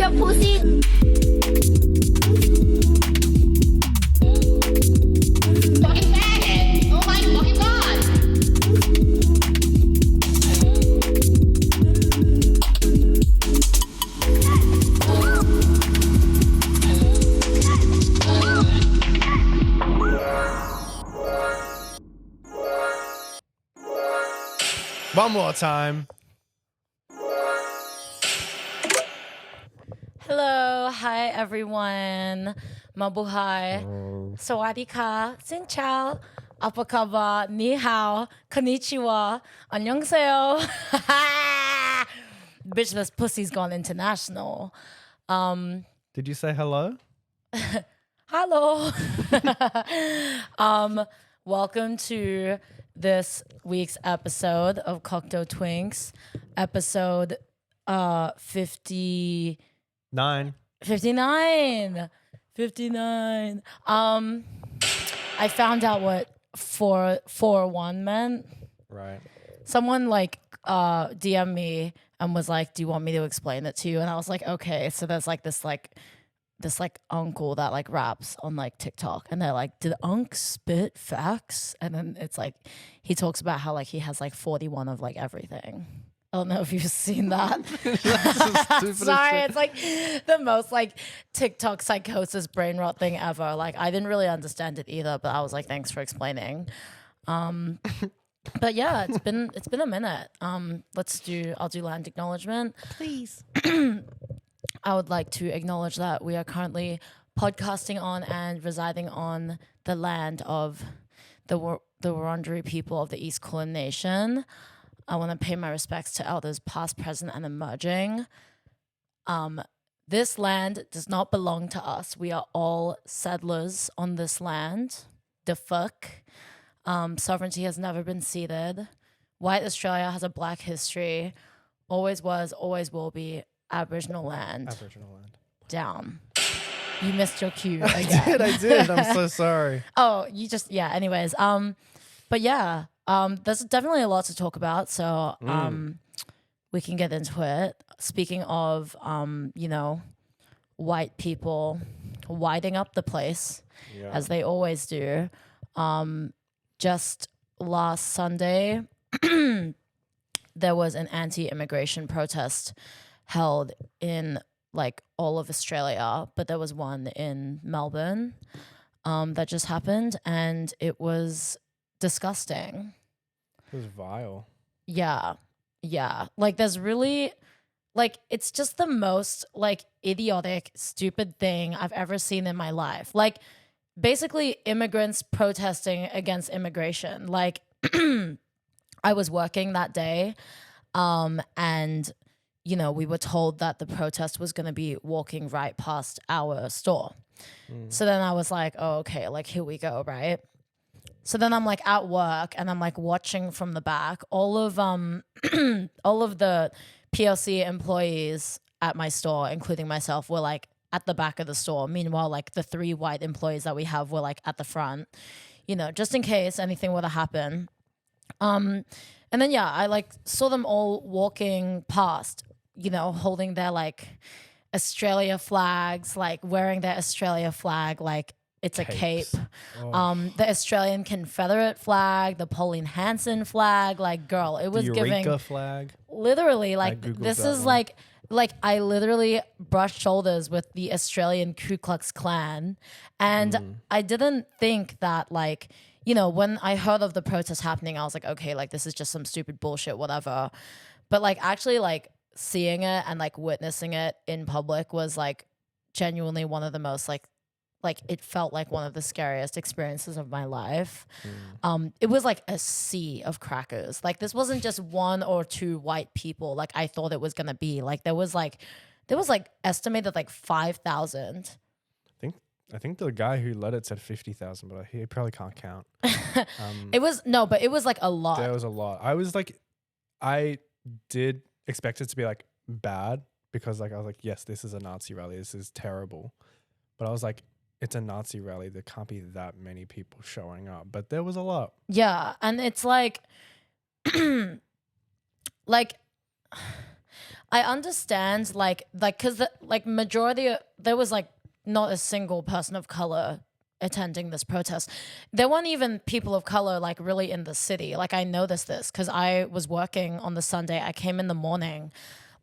your pussy. Fucking faggot. Oh my fucking god. One more time. Hello, hi everyone. Mabuhay. Sawadika. Xin chào. Apa kabar? Ni hao. Konnichiwa. Annyeonghaseyo. Bitch, this pussy's gone international. Did you say hello? Hello. Welcome to this week's episode of Cocteau Twinks, episode 59. 59. I found out what 441 meant. Right. Someone DM me and was like, "Do you want me to explain it to you?" And I was like, "Okay." So there's this uncle that like raps on like TikTok, and they're like, "Did Unc spit facts?" And then it's like he talks about how like he has like 41 of like everything. I don't know if you've seen that. Sorry, it's like the most like TikTok psychosis brain rot thing ever. Like I didn't really understand it either, but I was like, thanks for explaining. But yeah, it's been a minute. I'll do land acknowledgement. Please. I would like to acknowledge that we are currently podcasting on and residing on the land of the Wurundjeri people of the East Kulin Nation. I want to pay my respects to elders past, present, and emerging. This land does not belong to us. We are all settlers on this land. The fuck. Sovereignty has never been ceded. White Australia has a black history. Always was, always will be. Aboriginal land. Down. You missed your cue again. I did. I'm so sorry. Oh, anyways. But yeah, there's definitely a lot to talk about. So we can get into it. Speaking of, white people whiting up the place, as they always do. Just last Sunday, there was an anti-immigration protest held in like all of Australia, but there was one in Melbourne that just happened, and it was disgusting. It was vile. Yeah. Like there's really it's just the most like idiotic, stupid thing I've ever seen in my life. Like basically immigrants protesting against immigration. Like I was working that day and we were told that the protest was going to be walking right past our store. So then I was like, oh, okay, like here we go, right? So then I'm like at work and I'm like watching from the back. All of the PLC employees at my store, including myself, were like at the back of the store. Meanwhile, like the 3 white employees that we have were like at the front, just in case anything were to happen. And then, I like saw them all walking past, holding their like Australia flags, like wearing their Australia flag, like it's Capes. a cape. Oh. The Australian Confederate flag, the Pauline Hanson flag, like girl, it was the giving Eureka flag. Literally like Googled this that is one. like I literally brushed shoulders with the Australian Ku Klux Klan, and I didn't think that like, when I heard of the protest happening, I was like, okay, like this is just some stupid bullshit, whatever. But like actually like seeing it and like witnessing it in public was like genuinely one of the most like it felt like one of the scariest experiences of my life. It was like a sea of crackers. Like this wasn't just 1 or 2 white people like I thought it was gonna be. Like there was estimated like 5,000. I think the guy who led it said 50,000, but he probably can't count. It was like a lot. There was a lot. I did expect it to be like bad because like I was like, yes, this is a Nazi rally. This is terrible. But I was like, it's a Nazi rally. There can't be that many people showing up. But there was a lot. Yeah, and it's like, like I understand, because majority, there was like not a single person of color attending this protest. There weren't even people of color like really in the city. Like I noticed this because I was working on the Sunday. I came in the morning.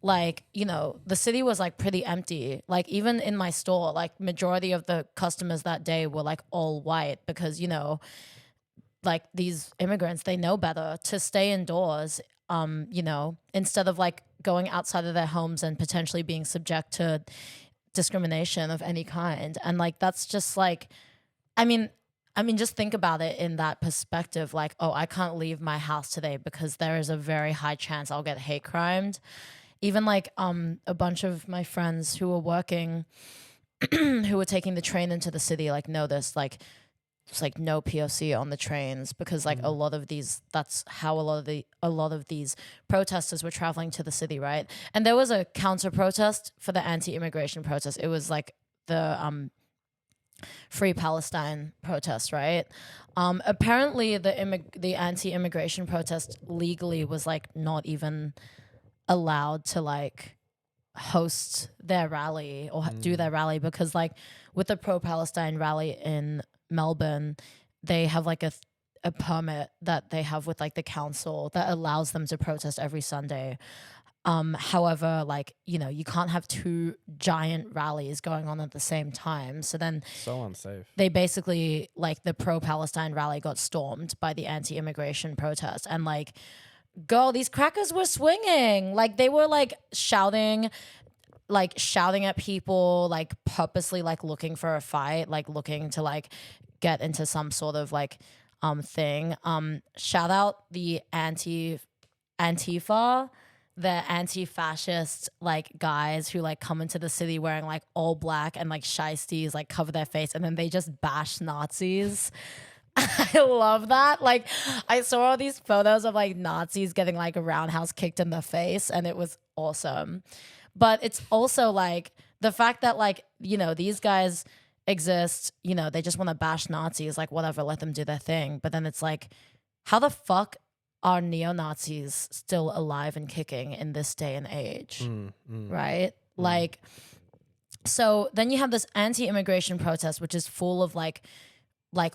Like, the city was like pretty empty. Like even in my store, like majority of the customers that day were like all white because, like these immigrants, they know better to stay indoors, instead of like going outside of their homes and potentially being subject to discrimination of any kind. And like, that's just like, I mean, just think about it in that perspective. Like, oh, I can't leave my house today because there is a very high chance I'll get hate crimed. Even like a bunch of my friends who were working, who were taking the train into the city, like noticed like it's like no POC on the trains because like a lot of these, that's how a lot of these protesters were traveling to the city, right? And there was a counter protest for the anti-immigration protest. It was like the Free Palestine protest, right? Apparently the anti-immigration protest legally was like not even allowed to like host their rally or do their rally because like with the pro-Palestine rally in Melbourne, they have like a permit that they have with like the council that allows them to protest every Sunday. However, like, you can't have two giant rallies going on at the same time. So then So unsafe. they basically, like, the pro-Palestine rally got stormed by the anti-immigration protest. And like, girl, these crackers were swinging. Like they were like shouting at people, like purposely like looking for a fight, like looking to like get into some sort of like thing. Shout out the Antifa, the anti-fascist like guys who like come into the city wearing like all black and like shiesties, like cover their face and then they just bash Nazis. I love that. Like I saw all these photos of like Nazis getting like a roundhouse kicked in the face and it was awesome. But it's also like the fact that like, these guys exist, they just want to bash Nazis, like whatever, let them do their thing. But then it's like, how the fuck are neo-Nazis still alive and kicking in this day and age? Right? Like, so then you have this anti-immigration protest, which is full of like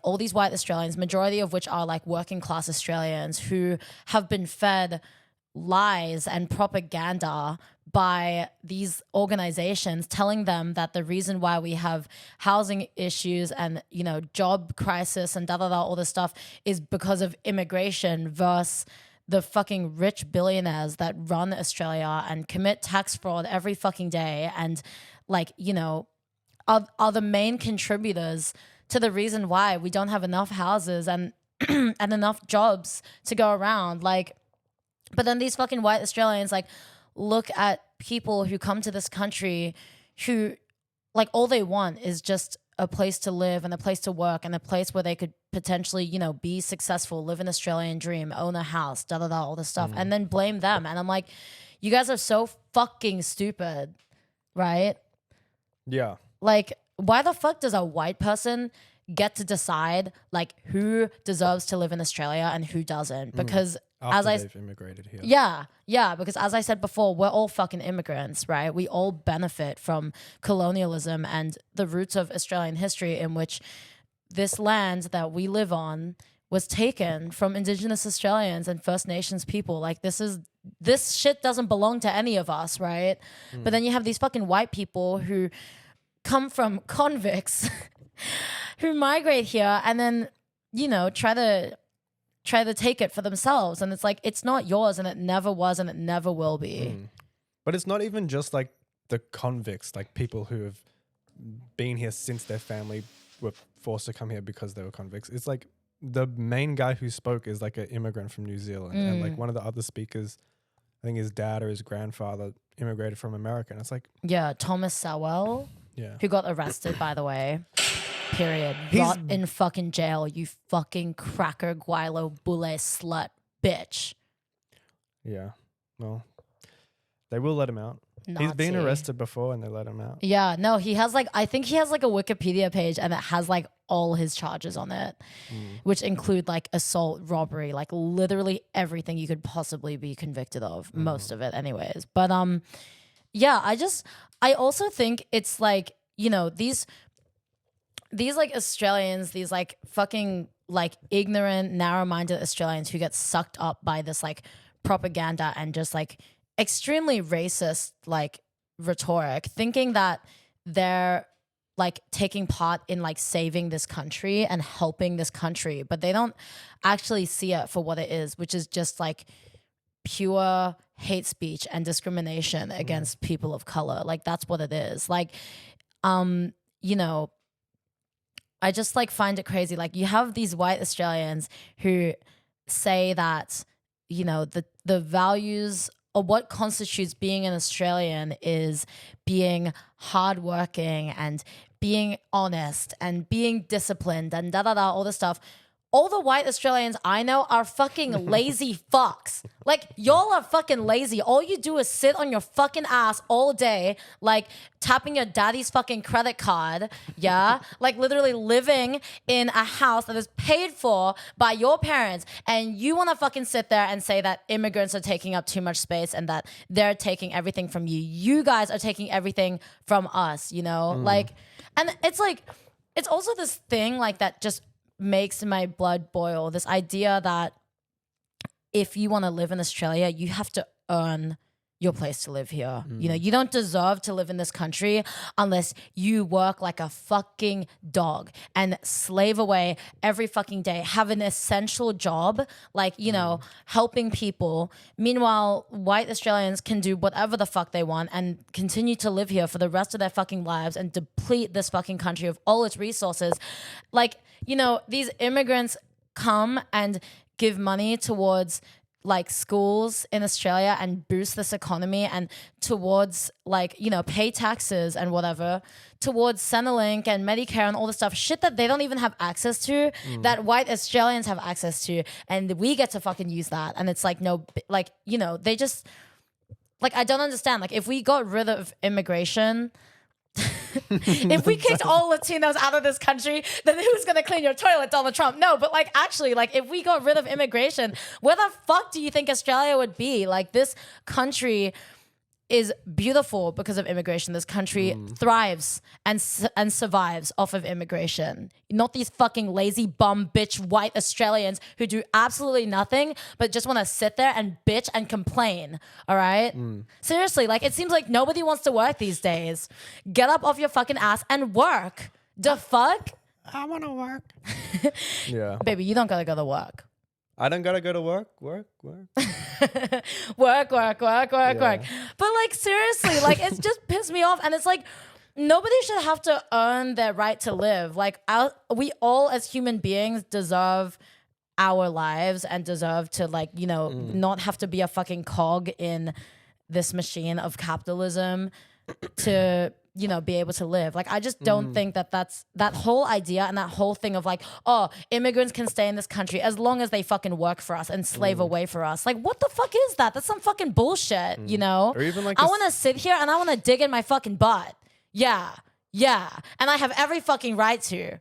all these white Australians, majority of which are like working class Australians who have been fed lies and propaganda by these organizations telling them that the reason why we have housing issues and, job crisis and all this stuff is because of immigration versus the fucking rich billionaires that run Australia and commit tax fraud every fucking day and like, are the main contributors to the reason why we don't have enough houses and and enough jobs to go around. Like, but then these fucking white Australians like look at people who come to this country who like all they want is just a place to live and a place to work and a place where they could potentially, be successful, live an Australian dream, own a house, all this stuff, and then blame them. And I'm like, you guys are so fucking stupid, right? Yeah. Like, why the fuck does a white person get to decide like who deserves to live in Australia and who doesn't? Because After they've immigrated here. yeah, because as I said before, we're all fucking immigrants, right? We all benefit from colonialism and the roots of Australian history in which this land that we live on was taken from Indigenous Australians and First Nations people. Like this shit doesn't belong to any of us, right? But then you have these fucking white people who come from convicts who migrate here and then, try to take it for themselves. And it's like, it's not yours and it never was and it never will be. But it's not even just like the convicts, like people who have been here since their family were forced to come here because they were convicts. It's like the main guy who spoke is like an immigrant from New Zealand. And like one of the other speakers, I think his dad or his grandfather immigrated from America. And it's like, Yeah, Thomas Sowell, yeah. who got arrested, by the way. Period. Rot in fucking jail, you fucking cracker guilo bule slut bitch. Yeah. Well, they will let him out. He's been Nazi. arrested before and they let him out. Yeah, no, he has like, I think he has like a Wikipedia page and it has like all his charges on it, which include like assault, robbery, like literally everything you could possibly be convicted of, most of it anyways. But yeah, I also think it's like, you know, these like Australians, these like fucking like ignorant, narrow-minded Australians who get sucked up by this like propaganda and just like extremely racist like rhetoric, thinking that they're like taking part in like saving this country and helping this country, but they don't actually see it for what it is, which is just like pure hate speech and discrimination against people of color. Like that's what it is. Like, you know, I just like find it crazy. Like you have these white Australians who say that, you know, the values or what constitutes being an Australian is being hardworking and being honest and being disciplined and all this stuff. All the white Australians I know are fucking lazy fucks. Like, y'all are fucking lazy. All you do is sit on your fucking ass all day, like tapping your daddy's fucking credit card, yeah? Like literally living in a house that is paid for by your parents, and you want to fucking sit there and say that immigrants are taking up too much space and that they're taking everything from you. You guys are taking everything from us, you know? Like, and it's like, it's also this thing like that just makes my blood boil. This idea that if you want to live in Australia, you have to earn your place to live here. You know, you don't deserve to live in this country unless you work like a fucking dog and slave away every fucking day, have an essential job, like, you know, helping people. Meanwhile, white Australians can do whatever the fuck they want and continue to live here for the rest of their fucking lives and deplete this fucking country of all its resources. Like, you know, these immigrants come and give money towards like schools in Australia and boost this economy and towards like, you know, pay taxes and whatever, towards Centrelink and Medicare and all the stuff, shit that they don't even have access to, that white Australians have access to, and we get to fucking use that. And it's like, no, like, you know, they just, like, I don't understand. Like, if we got rid of immigration, if we kicked all Latinos out of this country, then who's gonna clean your toilet, Donald Trump? No, but like actually, like if we got rid of immigration, where the fuck do you think Australia would be? Like this country is beautiful because of immigration. This country thrives and survives off of immigration. Not these fucking lazy bum bitch white Australians who do absolutely nothing but just want to sit there and bitch and complain. All right? Seriously, like it seems like nobody wants to work these days. Get up off your fucking ass and work. The fuck? I want to work. Yeah. Baby, you don't gotta go to work. I don't gotta go to work. work. But like seriously, like it's just pissed me off, and it's like nobody should have to earn their right to live. Like we all as human beings deserve our lives and deserve to like, you know, not have to be a fucking cog in this machine of capitalism to, you know, be able to live. Like, I just don't think that that's that whole idea and that whole thing of like, oh, immigrants can stay in this country as long as they fucking work for us and slave away for us. Like, what the fuck is that? That's some fucking bullshit, you know? Or even like I want to sit here and I want to dig in my fucking butt. Yeah. And I have every fucking right to.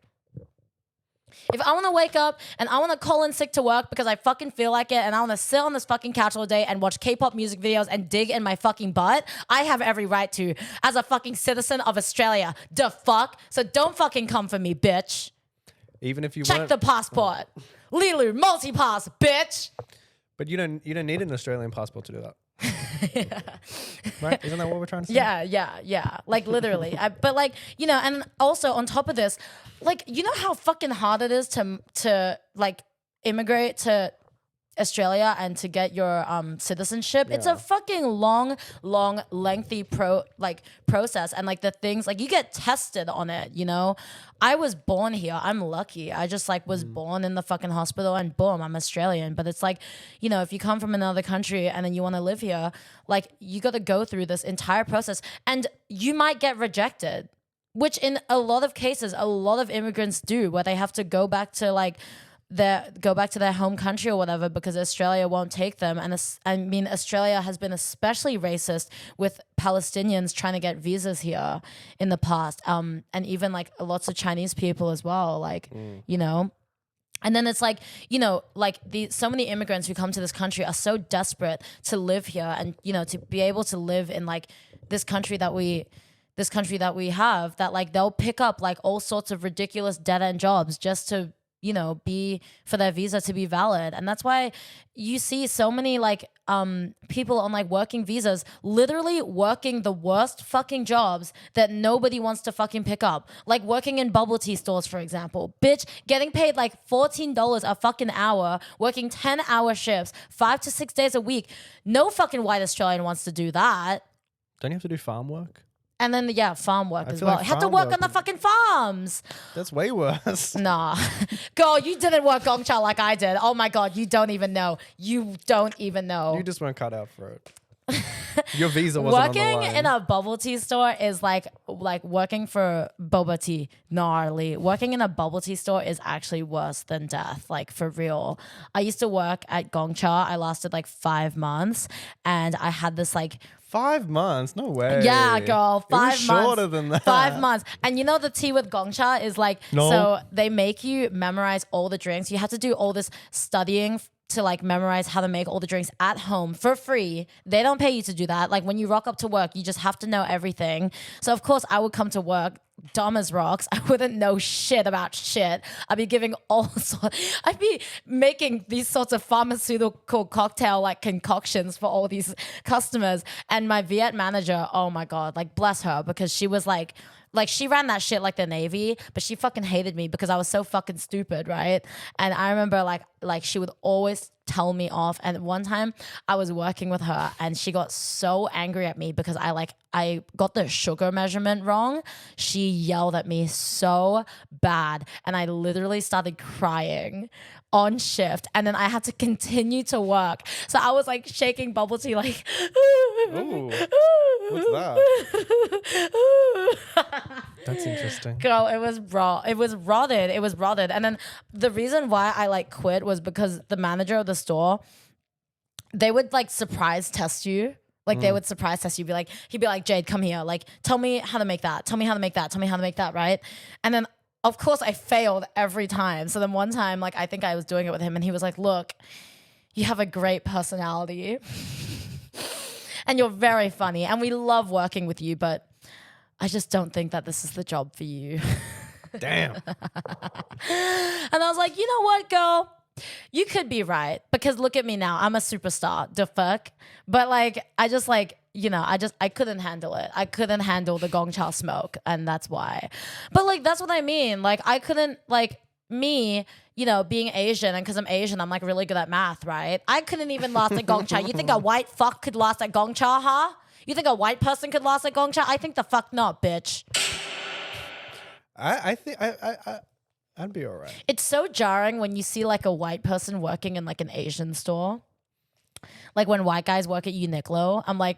If I want to wake up and I want to call in sick to work because I fucking feel like it and I want to sit on this fucking couch all day and watch K-pop music videos and dig in my fucking butt, I have every right to as a fucking citizen of Australia. The fuck? So don't fucking come for me, bitch. even if you Check the passport. Lilu, multi-pass, bitch. But you don't need an Australian passport to do that. Right? Isn't that what we're trying to say? Yeah. Like literally. But like, you know, and also on top of this, like, you know how fucking hard it is to like immigrate to Australia and to get your citizenship. It's a fucking long, lengthy process, and like the things like you get tested on it, you know. I was born here. I'm lucky. I just like was born in the fucking hospital and boom, I'm Australian. But it's like, you know, if you come from another country and then you want to live here, like you got to go through this entire process and you might get rejected, which in a lot of cases, a lot of immigrants do, where they have to go back to like go back to their home country or whatever because Australia won't take them. And I mean, Australia has been especially racist with Palestinians trying to get visas here in the past. And even like lots of Chinese people as well, like, you know. And then it's like, you know, like so many immigrants who come to this country are so desperate to live here and, you know, to be able to live in like this country that we have, that like they'll pick up like all sorts of ridiculous dead end jobs just to, you know, be for their visa to be valid. And that's why you see so many like people on like working visas literally working the worst fucking jobs that nobody wants to fucking pick up. Like working in bubble tea stores, for example. Bitch, getting paid like $14 a fucking hour, working 10-hour shifts, 5 to 6 days a week. No fucking white Australian wants to do that. Don't you have to do farm work? And then, yeah, farm work as feel well. like You have to farm work work on the fucking farms. That's way worse. Nah. Girl, you didn't work gongcha like I did. Oh my God, you don't even know. You don't even know. You just weren't cut out for it. Your visa wasn't on the line. Working in a bubble tea store is like working for boba tea. Gnarly. Working in a bubble tea store is actually worse than death. Like for real. I used to work at Gongcha. I lasted like 5 months and I had this like 5 months? No way. Yeah, girl. 5 months. Shorter than that. 5 months. And you know the tea with Gongcha is like, so they make you memorize all the drinks. You have to do all this studying to like memorize how to make all the drinks at home for free. They don't pay you to do that. Like when you rock up to work, you just have to know everything. So of course I would come to work dumb as rocks. I wouldn't know shit about shit. I'd be giving I'd be making these sorts of pharmaceutical cocktail like concoctions for all these customers. And my Viet manager, oh my God, like bless her, because she was like she ran that shit like the Navy, but she fucking hated me because I was so fucking stupid, right? And I remember like she would always tell me off. And one time I was working with her and she got so angry at me because I got the sugar measurement wrong. She yelled at me so bad and I literally started crying on shift, and then I had to continue to work. So I was like shaking bubble tea like Ooh, what's that? That's interesting. Girl, it was raw. It was rotted. And then the reason why I like quit was because the manager of the store, they would like surprise test you. Like they would surprise test you. He'd be like, Jade, come here. Like, tell me how to make that. Tell me how to make that. Tell me how to make that. Right. And then of course I failed every time. So then one time, like I think I was doing it with him and he was like, look, you have a great personality and you're very funny and we love working with you, but I just don't think that this is the job for you. Damn. And I was like, you know what, girl? You could be right because look at me now. I'm a superstar. The fuck? But like, I just like, you know, I couldn't handle it. I couldn't handle the Gongcha smoke and that's why. But like, that's what I mean. Like I couldn't like me, you know, being Asian and because I'm Asian, I'm like really good at math, right? I couldn't even last at Gongcha. You think a white fuck could last at Gongcha, huh? You think a white person could last at Gongcha? I think the fuck not, bitch. I think I'd be all right. It's so jarring when you see like a white person working in like an Asian store. Like when white guys work at Uniqlo, I'm like,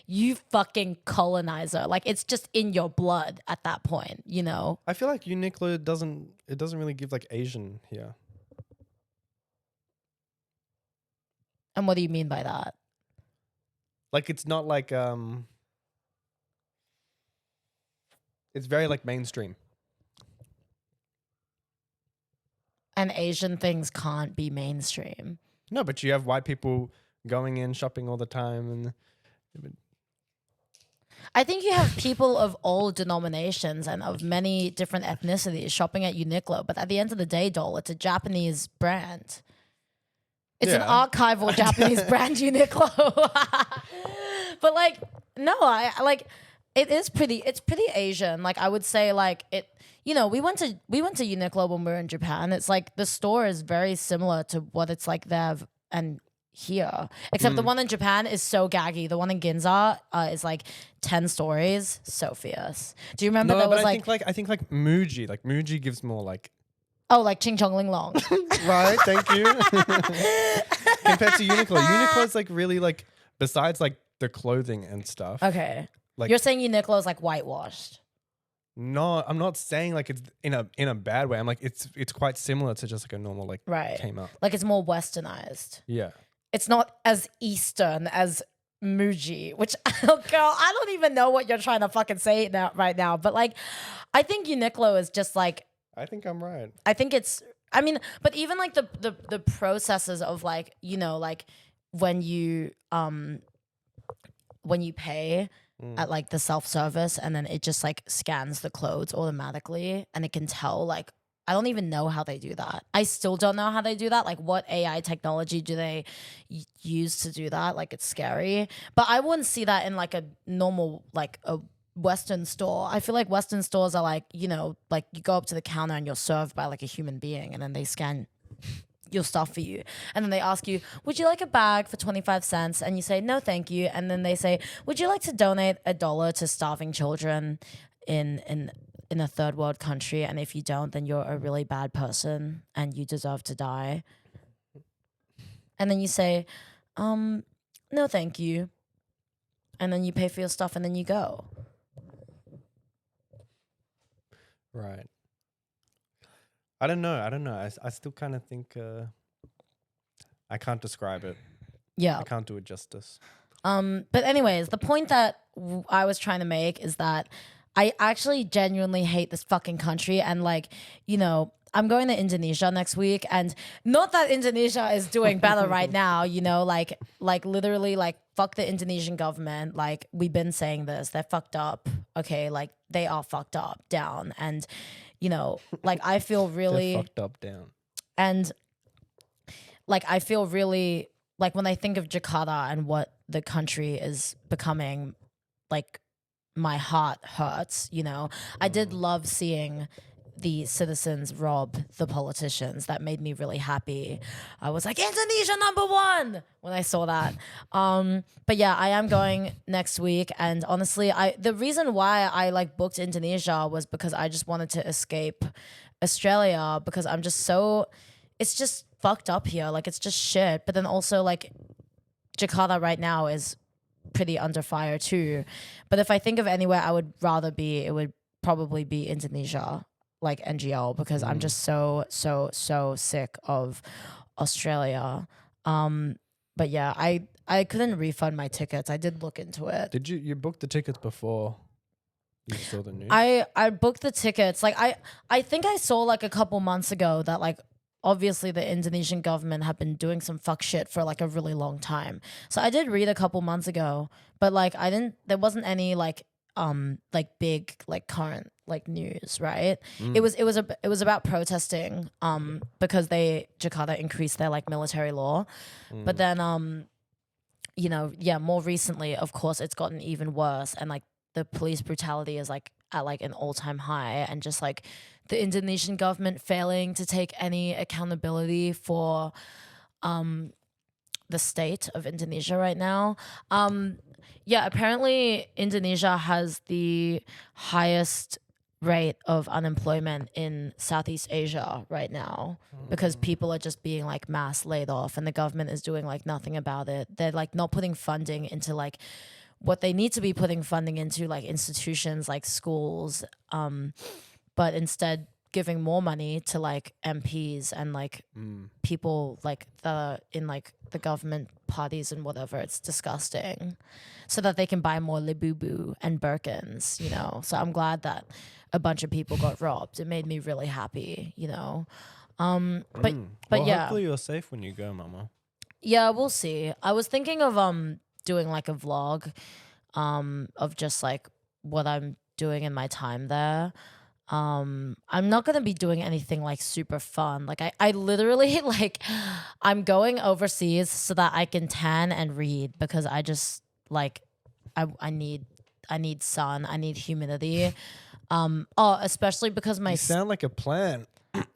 you fucking colonizer. Like it's just in your blood at that point, you know? I feel like Uniqlo doesn't really give like Asian here. And what do you mean by that? Like it's not like it's very like mainstream. And Asian things can't be mainstream. No, but you have white people going in shopping all the time and I think you have people of all denominations and of many different ethnicities shopping at Uniqlo, but at the end of the day, doll, it's a Japanese brand. It's an archival Japanese brand, Uniqlo. But like, no, I like it's pretty Asian. Like I would say like it, you know, we went to Uniqlo when we were in Japan. It's like the store is very similar to what it's like there and here. Except the one in Japan is so gaggy. The one in Ginza is like 10 stories. So fierce. Do you remember there was I think Muji gives more like like Ching Chong Ling Long. Right, thank you. Compared to Uniqlo. Uniqlo is like really like besides like the clothing and stuff. Okay. Like you're saying Uniqlo is like whitewashed. No, I'm not saying like it's in a bad way. I'm like it's quite similar to just like a normal like Right. came up. Like it's more westernized. Yeah. It's not as Eastern as Muji, which girl, I don't even know what you're trying to fucking say now right now. But like, I think Uniqlo is just like, I think I'm right. I think it's. I mean, but even like the processes of like, you know, like when you pay at like the self-service and then it just like scans the clothes automatically and it can tell, like, I don't even know how they do that. I still don't know how they do that. Like, what AI technology do they use to do that? Like, it's scary. But I wouldn't see that in like a normal, like a Western store. I feel like Western stores are like, you know, like you go up to the counter and you're served by like a human being and then they scan your stuff for you. And then they ask you, would you like a bag for 25 cents? And you say, no, thank you. And then they say, would you like to donate $1 to starving children in a third world country? And if you don't, then you're a really bad person and you deserve to die. And then you say, no, thank you. And then you pay for your stuff and then you go. Right. I don't know. I still kind of think I can't describe it. Yeah. I can't do it justice. But anyways, the point that I was trying to make is that I actually genuinely hate this fucking country. And like, you know, I'm going to Indonesia next week, and not that Indonesia is doing better right now, you know, like literally like fuck the Indonesian government. Like we've been saying this, they're fucked up. Okay. Like they are fucked up down. And, you know, like I feel really They're fucked up down. And like I feel really like when I think of Jakarta and what the country is becoming, like my heart hurts, you know. I did love seeing the citizens rob the politicians. That made me really happy. I was like, Indonesia #1 when I saw that. But yeah, I am going next week. And honestly, the reason why I like booked Indonesia was because I just wanted to escape Australia, because I'm just it's just fucked up here. Like it's just shit. But then also like Jakarta right now is pretty under fire too. But if I think of anywhere I would rather be, it would probably be Indonesia, like NGL, because I'm just so sick of Australia. But yeah, I couldn't refund my tickets. I did look into it. Did you booked the tickets before you saw the news? I booked the tickets. Like I think I saw like a couple months ago that like obviously the Indonesian government have been doing some fuck shit for like a really long time. So I did read a couple months ago, but like there wasn't any like big like current like news, right? It was about protesting because Jakarta increased their like military law. But then you know, yeah, more recently of course it's gotten even worse, and like the police brutality is like at like an all-time high, and just like the Indonesian government failing to take any accountability for the state of Indonesia right now. Yeah, apparently Indonesia has the highest rate of unemployment in Southeast Asia right now, because people are just being like mass laid off and the government is doing like nothing about it. They're like not putting funding into like what they need to be putting funding into, like institutions like schools, but instead giving more money to like MPs and like people like in like the government parties and whatever. It's disgusting, so that they can buy more Labubu and Birkins, you know. So I'm glad that a bunch of people got robbed. It made me really happy, you know. But well, yeah, hopefully you're safe when you go, Mama. yeah, we'll see. I was thinking of doing like a vlog of just like what I'm doing in my time there. I'm not gonna be doing anything like super fun. Like I literally like I'm going overseas so that I can tan and read, because I just like I need sun, I need humidity. Especially because You sound like a plan.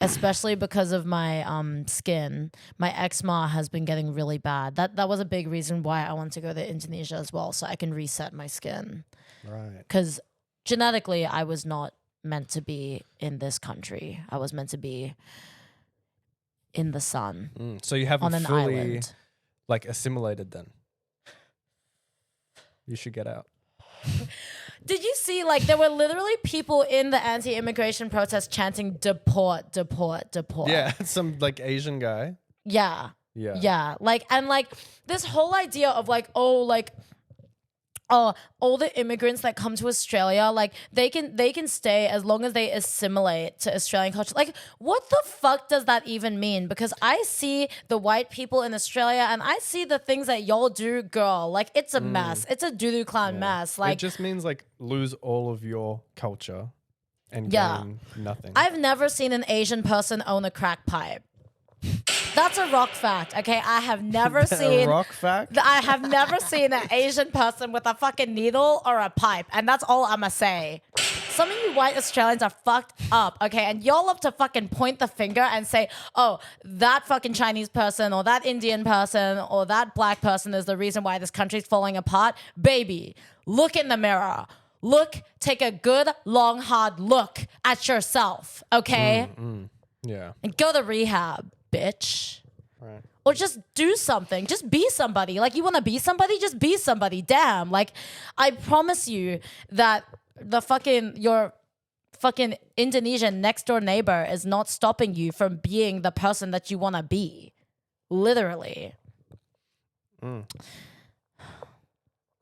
especially because of my skin. My eczema has been getting really bad. That was a big reason why I want to go to Indonesia as well, so I can reset my skin. Right. Because genetically I was not meant to be in this country. I was meant to be in the sun So you haven't on an fully island. like assimilated then. You should get out. Did you see, like, there were literally people in the anti-immigration protest chanting, deport, deport, deport. Yeah, some like Asian guy. Yeah. Yeah. Yeah. Like, and like this whole idea of like, all the immigrants that come to Australia, like they can stay as long as they assimilate to Australian culture. Like, what the fuck does that even mean? Because I see the white people in Australia and I see the things that y'all do, girl. Like, it's a mess. It's a doo-doo clown mess. Like, it just means like lose all of your culture and Yeah. gain nothing. I've never seen an Asian person own a crack pipe. That's a rock fact, okay? I have never seen a rock fact. I have never seen an Asian person with a fucking needle or a pipe, and that's all I'ma say. Some of you white Australians are fucked up, okay? And y'all love to fucking point the finger and say, oh, that fucking Chinese person or that Indian person or that black person is the reason why this country's falling apart. Baby, look in the mirror. Look, take a good, long, hard look at yourself, okay? Yeah. And go to rehab, bitch. Right. Or just do something. Just be somebody. Like, you want to be somebody? Just be somebody. Damn. Like, I promise you that your fucking Indonesian next door neighbor is not stopping you from being the person that you want to be. Literally.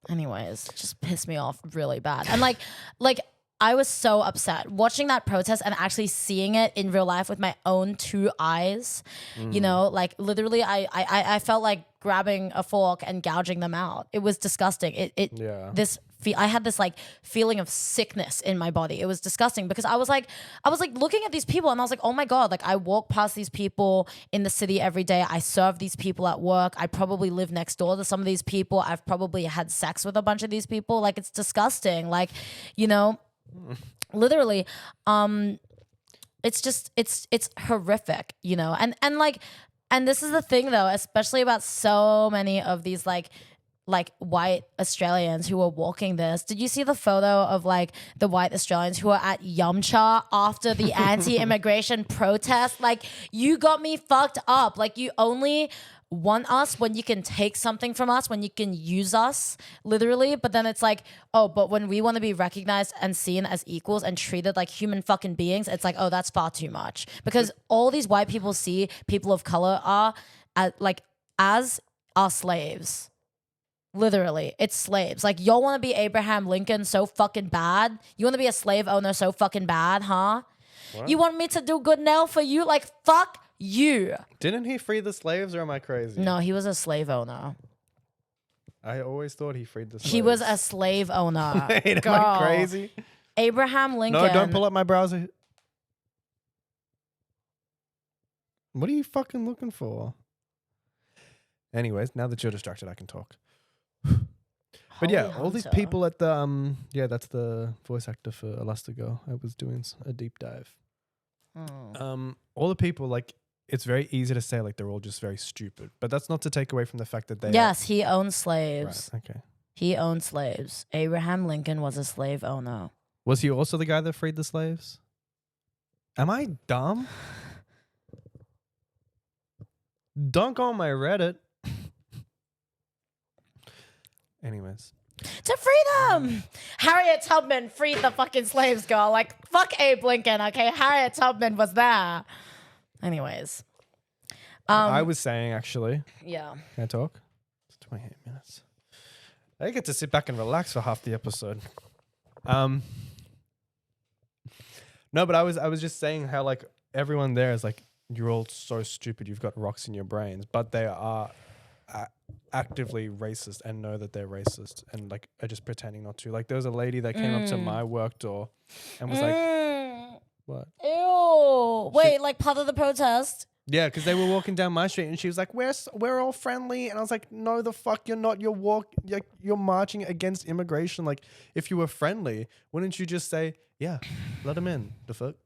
Anyways, it just pissed me off really bad. And like I was so upset watching that protest and actually seeing it in real life with my own two eyes. You know, like literally I felt like grabbing a fork and gouging them out. It was disgusting. I had this like feeling of sickness in my body. It was disgusting because I was like looking at these people and I was like, oh my God, like I walk past these people in the city every day. I serve these people at work. I probably live next door to some of these people. I've probably had sex with a bunch of these people. Like, it's disgusting. Like, you know, literally, it's horrific, you know, and this is the thing though, especially about so many of these like white Australians who are walking this. Did you see the photo of like the white Australians who are at Yumcha after the anti-immigration protest? Like, you got me fucked up. Like, you only want us when you can take something from us, when you can use us, literally. But then it's like, oh, but when we want to be recognized and seen as equals and treated like human fucking beings, it's like, oh, that's far too much. Because all these white people see people of color are as our slaves. Literally, it's slaves. Like, y'all want to be Abraham Lincoln so fucking bad? You want to be a slave owner so fucking bad, huh? What? You want me to do good now for you? Like, fuck you. Didn't he free the slaves, or am I crazy? No, he was a slave owner. I always thought he freed the slaves. He was a slave owner. Wait, Girl. am I crazy? Abraham Lincoln. No, don't pull up my browser. What are you fucking looking for? Anyways, now that you're distracted, I can talk. But yeah, Holy all these Hunter. people at the that's the voice actor for Elastigirl. I was doing a deep dive. All the people, like, it's very easy to say like they're all just very stupid, but that's not to take away from the fact that they Yes, he owned slaves. Right, okay. He owned slaves. Abraham Lincoln was a slave owner. Was he also the guy that freed the slaves? Am I dumb? Dunk on my Reddit. Anyways. To freedom! Harriet Tubman freed the fucking slaves, girl. Like, fuck Abe Lincoln, okay? Harriet Tubman was there. Anyways. I was saying, actually. Yeah. Can I talk? It's 28 minutes. I get to sit back and relax for half the episode. No, but I was just saying how like everyone there is like, you're all so stupid. You've got rocks in your brains, but they are actively racist and know that they're racist and like are just pretending not to. Like, there was a lady that came up to my work door and was like, "What? Ew. Wait, like part of the protest? Yeah, because they were walking down my street and she was like, we're all friendly. And I was like, no, the fuck you're not. You're marching against immigration. Like, if you were friendly, wouldn't you just say, yeah, let them in? The fuck?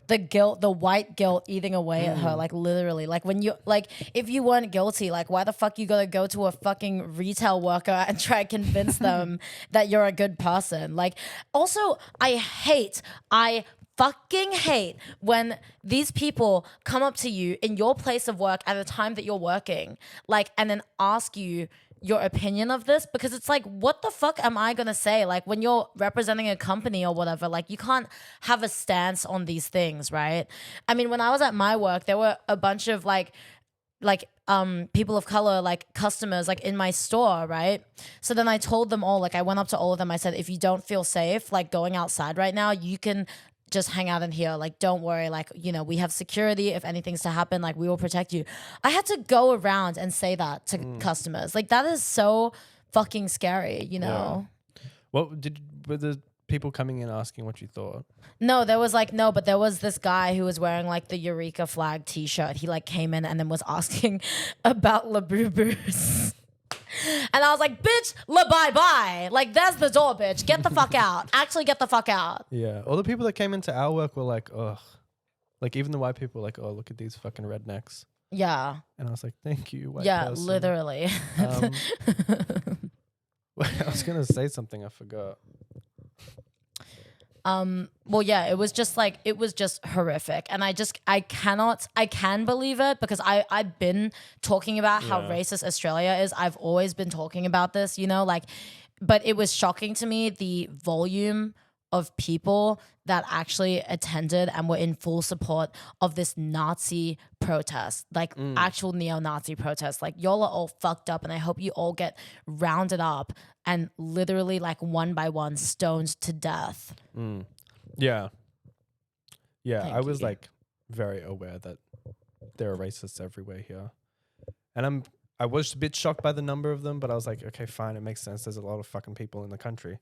The guilt, the white guilt eating away at her, like literally. Like, when you, like, if you weren't guilty, like, why the fuck you gotta go to a fucking retail worker and try to convince them that you're a good person? Like, also, I fucking hate when these people come up to you in your place of work at the time that you're working, like, and then ask you your opinion of this, because it's like, what the fuck am I gonna say? Like, when you're representing a company or whatever, like, you can't have a stance on these things, right? I mean, when I was at my work, there were a bunch of like people of color, like customers, like in my store, right? So then I told them all, like, I went up to all of them, I said, if you don't feel safe like going outside right now, you can just hang out in here. Like, don't worry. Like, you know, we have security. If anything's to happen, like, we will protect you. I had to go around and say that to customers. Like, that is so fucking scary, you know? Were the people coming in asking what you thought? No, there was like, no, but there was this guy who was wearing like the Eureka flag t-shirt. He like came in and then was asking about Labubus. And I was like, bitch, bye-bye. Like, there's the door, bitch. Get the fuck out. Actually, get the fuck out. Yeah. All the people that came into our work were like, ugh. Like, even the white people were like, oh, look at these fucking rednecks. Yeah. And I was like, thank you, white Yeah, person. literally. I was going to say something. I forgot. Well, yeah, it was just horrific. And I can believe it, because I've been talking about how racist Australia is. I've always been talking about this, you know, like, but it was shocking to me, the volume of people that actually attended and were in full support of this Nazi protest, like actual neo-Nazi protest. Like, y'all are all fucked up, and I hope you all get rounded up and literally like one by one stoned to death. Yeah. Yeah. Thank I was you. like very aware that there are racists everywhere here. And I was a bit shocked by the number of them, but I was like, okay, fine. It makes sense. There's a lot of fucking people in the country.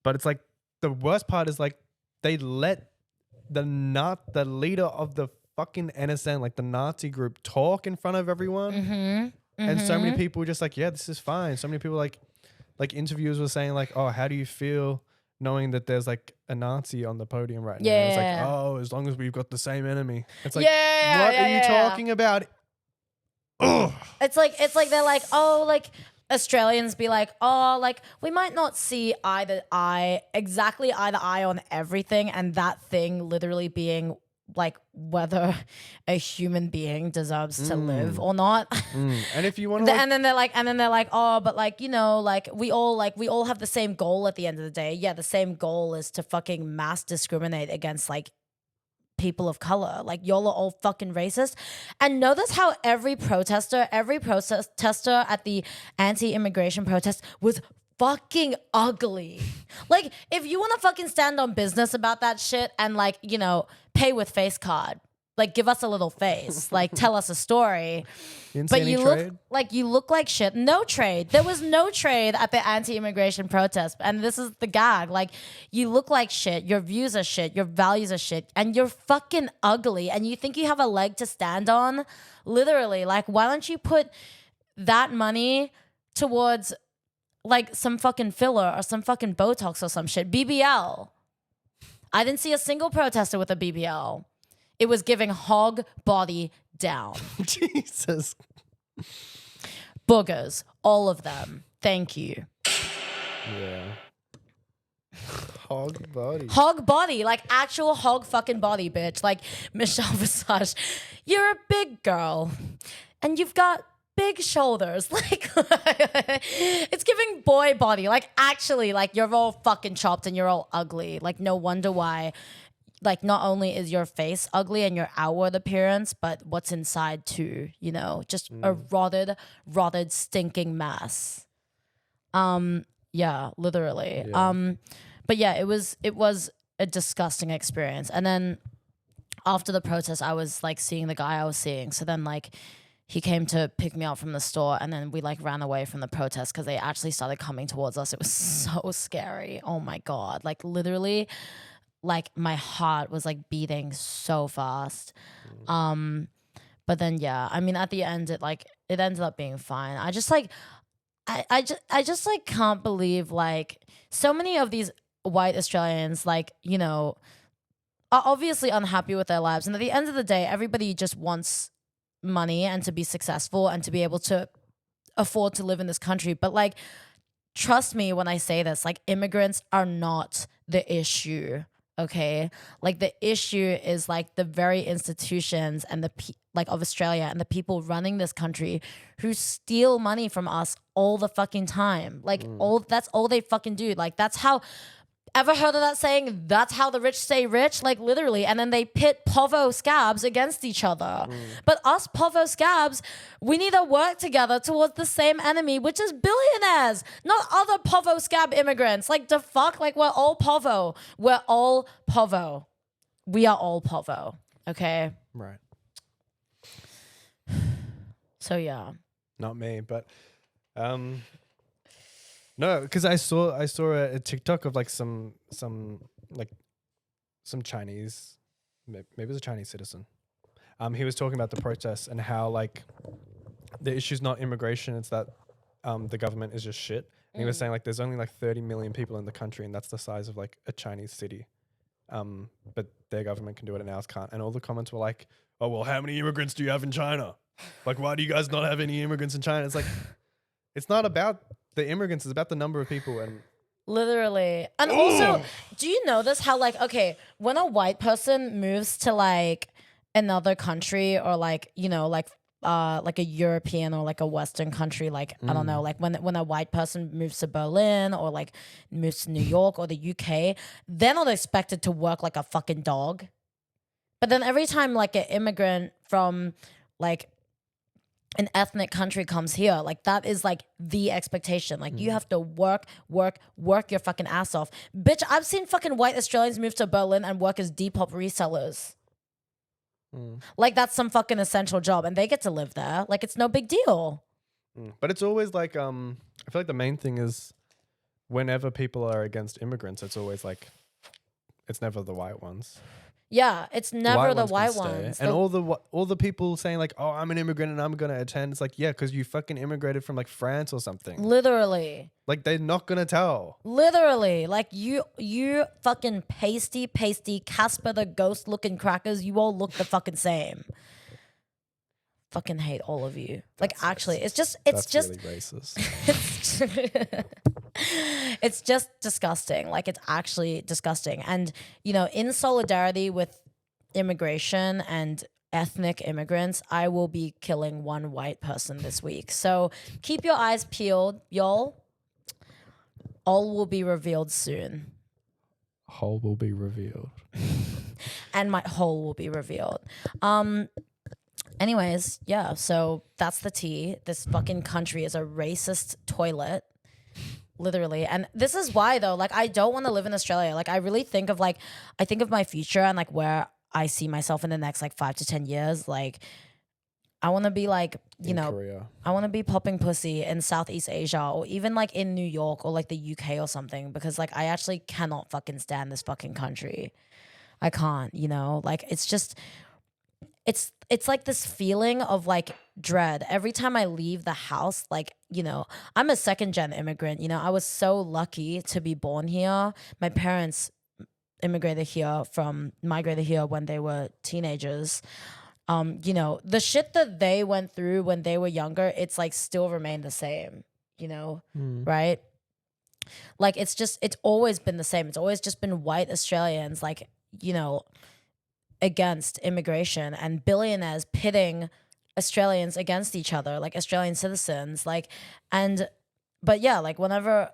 But it's like, the worst part is like, they let the leader of the fucking NSN, like the Nazi group, talk in front of everyone. And so many people were just like, yeah, this is fine. So many people like interviewers were saying like, oh, how do you feel knowing that there's like a Nazi on the podium right now? It's like, oh, as long as we've got the same enemy. It's like, what are you talking about? Ugh. It's like they're like, oh, like Australians be like, oh, like we might not see exactly eye to eye on everything, and that thing literally being like whether a human being deserves to live or not. And if you want to, and then they're like, oh, but like, you know, like we all have the same goal at the end of the day. Yeah, the same goal is to fucking mass discriminate against like people of color. Like, y'all are all fucking racist. And notice how every protester at the anti-immigration protest was fucking ugly. Like, if you want to fucking stand on business about that shit and like, you know, pay with face card, like give us a little face, like tell us a story. But you look like shit. No trade. There was no trade at the anti-immigration protest. And this is the gag. Like, you look like shit. Your views are shit. Your values are shit. And you're fucking ugly. And you think you have a leg to stand on? Literally. Like, why don't you put that money towards like some fucking filler or some fucking Botox or some shit? BBL. I didn't see a single protester with a BBL. It was giving hog body down. Jesus. Boogers. All of them. Thank you. Yeah. Hog body. Hog body. Like actual hog fucking body, bitch. Like Michelle Visage. You're a big girl. And you've got big shoulders. Like it's giving boy body. Like actually, like you're all fucking chopped and you're all ugly. Like no wonder why. Like, not only is your face ugly and your outward appearance, but what's inside too, you know, just a rotted, stinking mess. Yeah, literally. Yeah. But yeah, it was a disgusting experience. And then after the protest, I was like seeing the guy I was seeing. So then like he came to pick me up from the store, and then we like ran away from the protest because they actually started coming towards us. It was so scary. Oh my God. Like literally, like my heart was like beating so fast. But then yeah, I mean at the end it ended up being fine. I just like I just like can't believe like so many of these white Australians, like, you know, are obviously unhappy with their lives, and at the end of the day everybody just wants money and to be successful and to be able to afford to live in this country. But like, trust me when I say this, like immigrants are not the issue Okay, like the issue is like the very institutions and like of Australia and the people running this country who steal money from us all the fucking time. Like that's all they fucking do. Like that's how. Ever heard of that saying? That's how the rich stay rich, like literally. And then they pit povo scabs against each other. But us povo scabs, we need to work together towards the same enemy, which is billionaires, not other povo scab immigrants. Like the fuck, like we're all povo. We're all povo. We are all povo. Okay. Right. So yeah. Not me, but no, because I saw a TikTok of like some Chinese, maybe it was a Chinese citizen. He was talking about the protests and how like the issue's not immigration, it's that the government is just shit. And he was saying like there's only like 30 million people in the country and that's the size of like a Chinese city. But their government can do it and ours can't. And all the comments were like, oh well, how many immigrants do you have in China? Like why do you guys not have any immigrants in China? It's like it's not about the immigrants, is about the number of people. And literally. And also, do you notice how like, okay, when a white person moves to like another country or like, you know, like a European or like a Western country, like I don't know, like when a white person moves to Berlin or like moves to New York or the UK, they're not expected to work like a fucking dog. But then every time like an immigrant from like an ethnic country comes here, like that is like the expectation. Like you have to work your fucking ass off. Bitch, I've seen fucking white Australians move to Berlin and work as Depop resellers. Like that's some fucking essential job and they get to live there. Like it's no big deal. But it's always like I feel like the main thing is whenever people are against immigrants, it's always like it's never the white ones. Yeah, it's never the white ones. ones. And all the people saying like, oh, I'm an immigrant and I'm going to attend. It's like, yeah, because you fucking immigrated from like France or something. Literally. Like they're not going to tell. Literally. Like you fucking pasty Casper the Ghost looking crackers, you all look the fucking same. Fucking hate all of you. Like actually, it's just That's really racist. It's just disgusting. Like it's actually disgusting. And you know, in solidarity with immigration and ethnic immigrants, I will be killing one white person this week. So keep your eyes peeled, y'all. All will be revealed soon. Whole will be revealed. And my whole will be revealed. Anyways, yeah, so that's the tea. This fucking country is a racist toilet. Literally. And this is why though, like I don't want to live in Australia. Like I really think of like, I think of my future and like where I see myself in the next like 5 to 10 years. Like I want to be like, you know, Korea. I want to be popping pussy in Southeast Asia or even like in New York or like the UK or something, because like I actually cannot fucking stand this fucking country. I can't, you know, like it's just, it's like this feeling of like dread every time I leave the house. Like, you know, I'm a second gen immigrant. You know, I was so lucky to be born here. My parents migrated here when they were teenagers. You know, the shit that they went through when they were younger, it's like still remained the same, you know, right? Like it's always been the same. It's always just been white Australians, like, you know, against immigration and billionaires pitting Australians against each other, like Australian citizens, like, but yeah, like whenever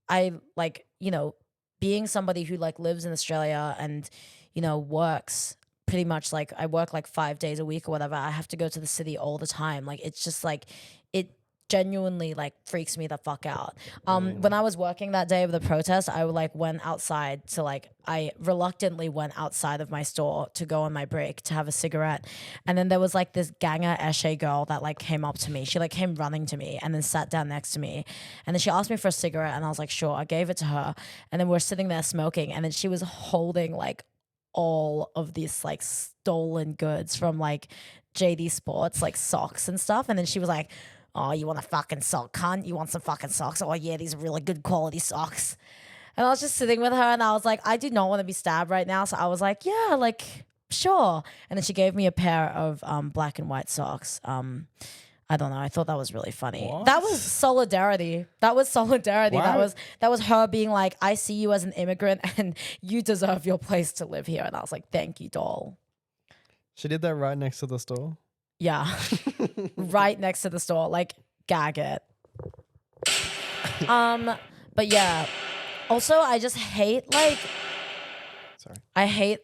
I like, you know, being somebody who like lives in Australia and, you know, works pretty much like I work like 5 days a week or whatever, I have to go to the city all the time. Like it's just like, it genuinely like freaks me the fuck out. When I was working that day of the protest, I like went outside to like, I reluctantly went outside of my store to go on my break to have a cigarette. And then there was like this Ganga Eshe girl that like came up to me. She like came running to me and then sat down next to me. And then she asked me for a cigarette and I was like, sure. I gave it to her. And then we're sitting there smoking. And then she was holding like all of these like stolen goods from like JD Sports, like socks and stuff. And then she was like, oh, you want a fucking sock, cunt? You want some fucking socks? Oh, yeah, these are really good quality socks. And I was just sitting with her and I was like, I do not want to be stabbed right now. So I was like, yeah, like, sure. And then she gave me a pair of black and white socks. I don't know. I thought that was really funny. What? That was solidarity. That was solidarity. Why? That was her being like, I see you as an immigrant and you deserve your place to live here. And I was like, thank you, doll. She did that right next to the store. Yeah. Right next to the store. Like, gag it. But yeah. Also, I just hate Sorry. I hate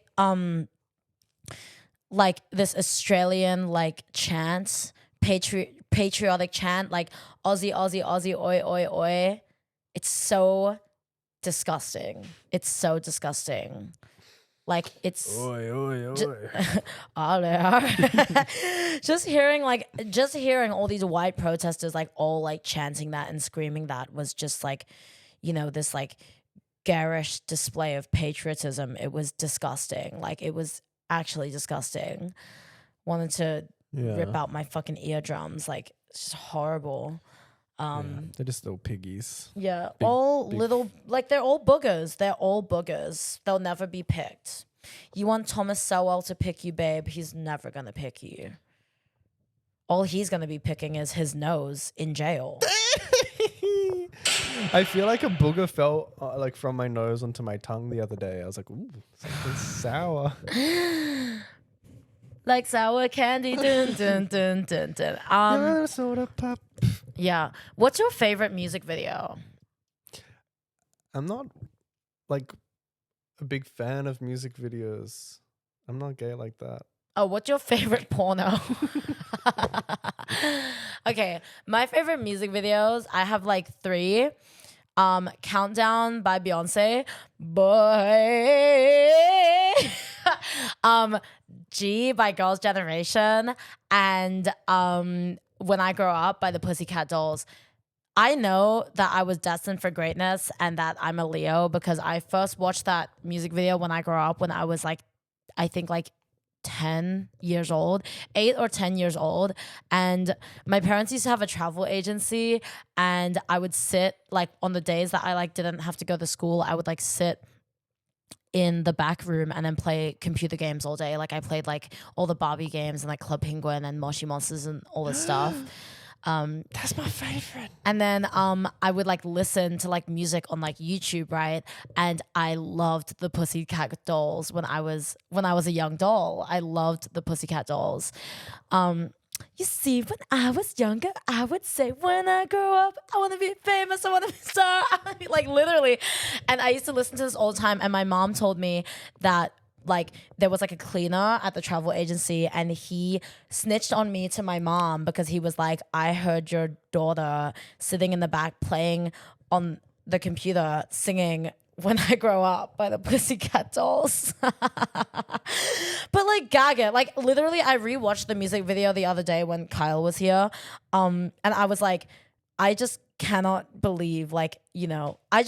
like this Australian like chant, patriotic chant, like Aussie, Aussie, Aussie, oi, oi, oi. It's so disgusting. It's so disgusting. Like it's Oi, oi, oi. just hearing all these white protesters like all like chanting that and screaming that was just like, you know, this like garish display of patriotism. It was disgusting. Like it was actually disgusting. Wanted to rip out my fucking eardrums. Like it's just horrible. They're just little piggies. Yeah, Big- all big little, like they're all boogers. They're all boogers. They'll never be picked. You want Thomas Sowell to pick you, babe. He's never going to pick you. All he's going to be picking is his nose in jail. I feel like a booger fell like from my nose onto my tongue the other day. I was like, ooh, something sour. Like sour candy. Dun, dun, dun, dun, dun. Yeah, soda pop. Yeah. What's your favorite music video? I'm not like a big fan of music videos. I'm not gay like that. Oh, what's your favorite porno? Okay, my favorite music videos, I have like 3. Countdown by Beyonce. Boy. G by Girls' Generation. And When I Grow Up by the Pussycat Dolls. I know that I was destined for greatness and that I'm a Leo because I first watched that music video When I Grow Up when I was like, I think like 10 years old, 8 or 10 years old. And my parents used to have a travel agency and I would sit like on the days that I like didn't have to go to school, I would like sit in the back room and then play computer games all day. Like I played like all the Barbie games and like Club Penguin and Moshi Monsters and all this stuff. That's my favorite. And then I would like listen to like music on like YouTube, right? And I loved the Pussycat Dolls when I was a young doll. I loved the Pussycat Dolls. You see, when I was younger, I would say, when I grow up, I want to be famous. I want to be a star. Like literally. And I used to listen to this all the time. And my mom told me that like there was like a cleaner at the travel agency and he snitched on me to my mom because he was like, I heard your daughter sitting in the back playing on the computer singing When I Grow Up by the Pussycat Dolls. But like gaga, like literally I rewatched the music video the other day when Kyle was here. And I was like, I just cannot believe like, you know, I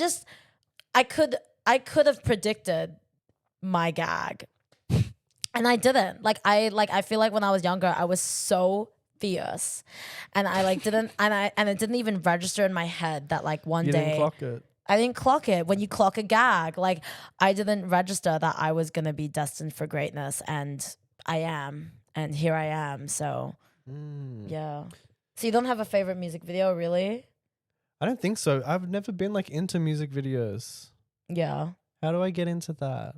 could have predicted my gag and I didn't. I feel like when I was younger I was so fierce and I like didn't and it didn't even register in my head that like one You day didn't clock it. I didn't clock it. When you clock a gag, like I didn't register that I was gonna be destined for greatness, and I am, and here I am. So yeah. So you don't have a favorite music video, really? I don't think so. I've never been like into music videos. Yeah. How do I get into that?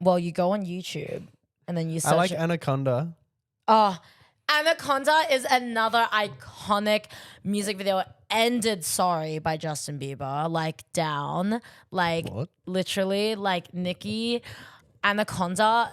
Well, you go on YouTube and then you search. I like Anaconda. Oh, Anaconda is another iconic music video. Ended Sorry by Justin Bieber. Like down. Like What? literally like Nicki. Anaconda.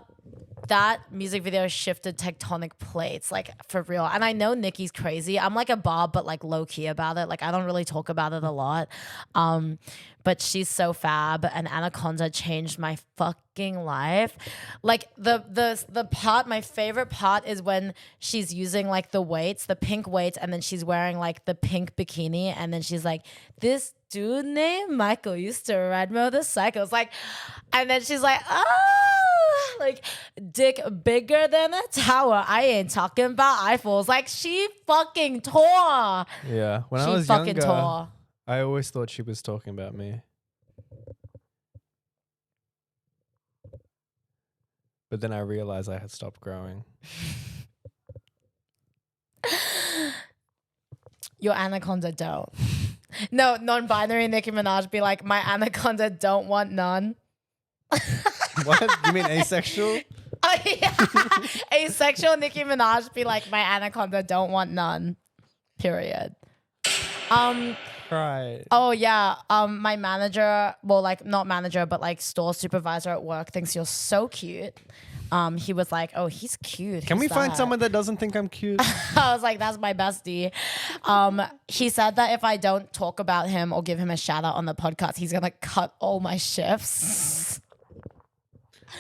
That music video shifted tectonic plates, like for real. And I know Nicki's crazy. I'm like a Bob, but like low key about it. Like I don't really talk about it a lot. But she's so fab, and Anaconda changed my fucking life. Like the part, my favorite part is when she's using like the weights, the pink weights, and then she's wearing like the pink bikini, and then she's like, this dude named Michael used to ride motorcycles. Like, and then she's like, oh, like dick bigger than a tower. I ain't talking about Eiffels. Like she fucking tore. Yeah. When I She was fucking younger, tore. I always thought she was talking about me. But then I realized I had stopped growing. Your anaconda don't. No, non-binary Nicki Minaj be like, my anaconda don't want none. What? You mean asexual? Oh, yeah. Asexual Nicki Minaj be like, my anaconda don't want none. Period. Right. Oh yeah. My manager, well, like not manager, but like store supervisor at work thinks you're so cute. He was like, "Oh, he's cute. Can we Who's find that?" someone that doesn't think I'm cute? I was like, "That's my bestie." He said that if I don't talk about him or give him a shout out on the podcast, he's gonna cut all my shifts.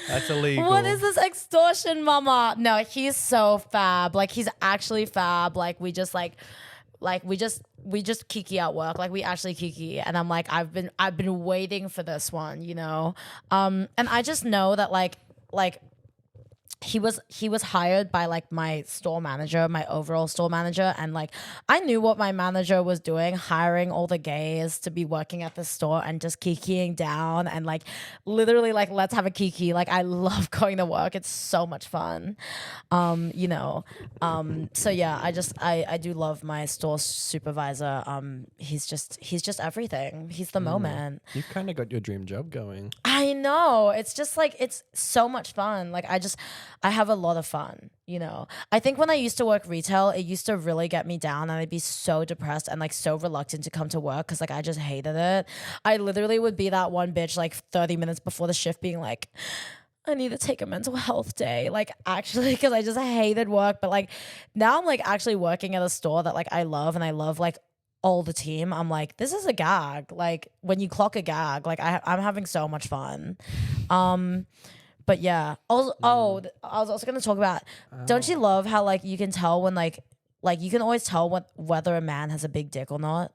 That's illegal. What is this extortion, mama? No, he's so fab. Like he's actually fab. Like we just kiki at work. Like we actually kiki. And I'm like, I've been waiting for this one, you know? And I just know that like he was hired by like my store manager, my overall store manager, and like I knew what my manager was doing, hiring all the gays to be working at the store and just kikiing down and like literally like let's have a kiki. Like I love going to work. It's so much fun. You know. So yeah, I do love my store supervisor. He's just everything. He's the moment. You've kind of got your dream job going. I know. It's just like, it's so much fun. Like I have a lot of fun, you know. I think when I used to work retail, it used to really get me down and I'd be so depressed and like so reluctant to come to work because like I just hated it. I literally would be that one bitch like 30 minutes before the shift being like, I need to take a mental health day. Like actually, because I just hated work. But like now I'm like actually working at a store that like I love and I love like all the team. I'm like, this is a gag. Like when you clock a gag, like I'm having so much fun. But yeah. Also, I was also gonna talk about. Don't you love how like you can tell when like you can always tell whether a man has a big dick or not?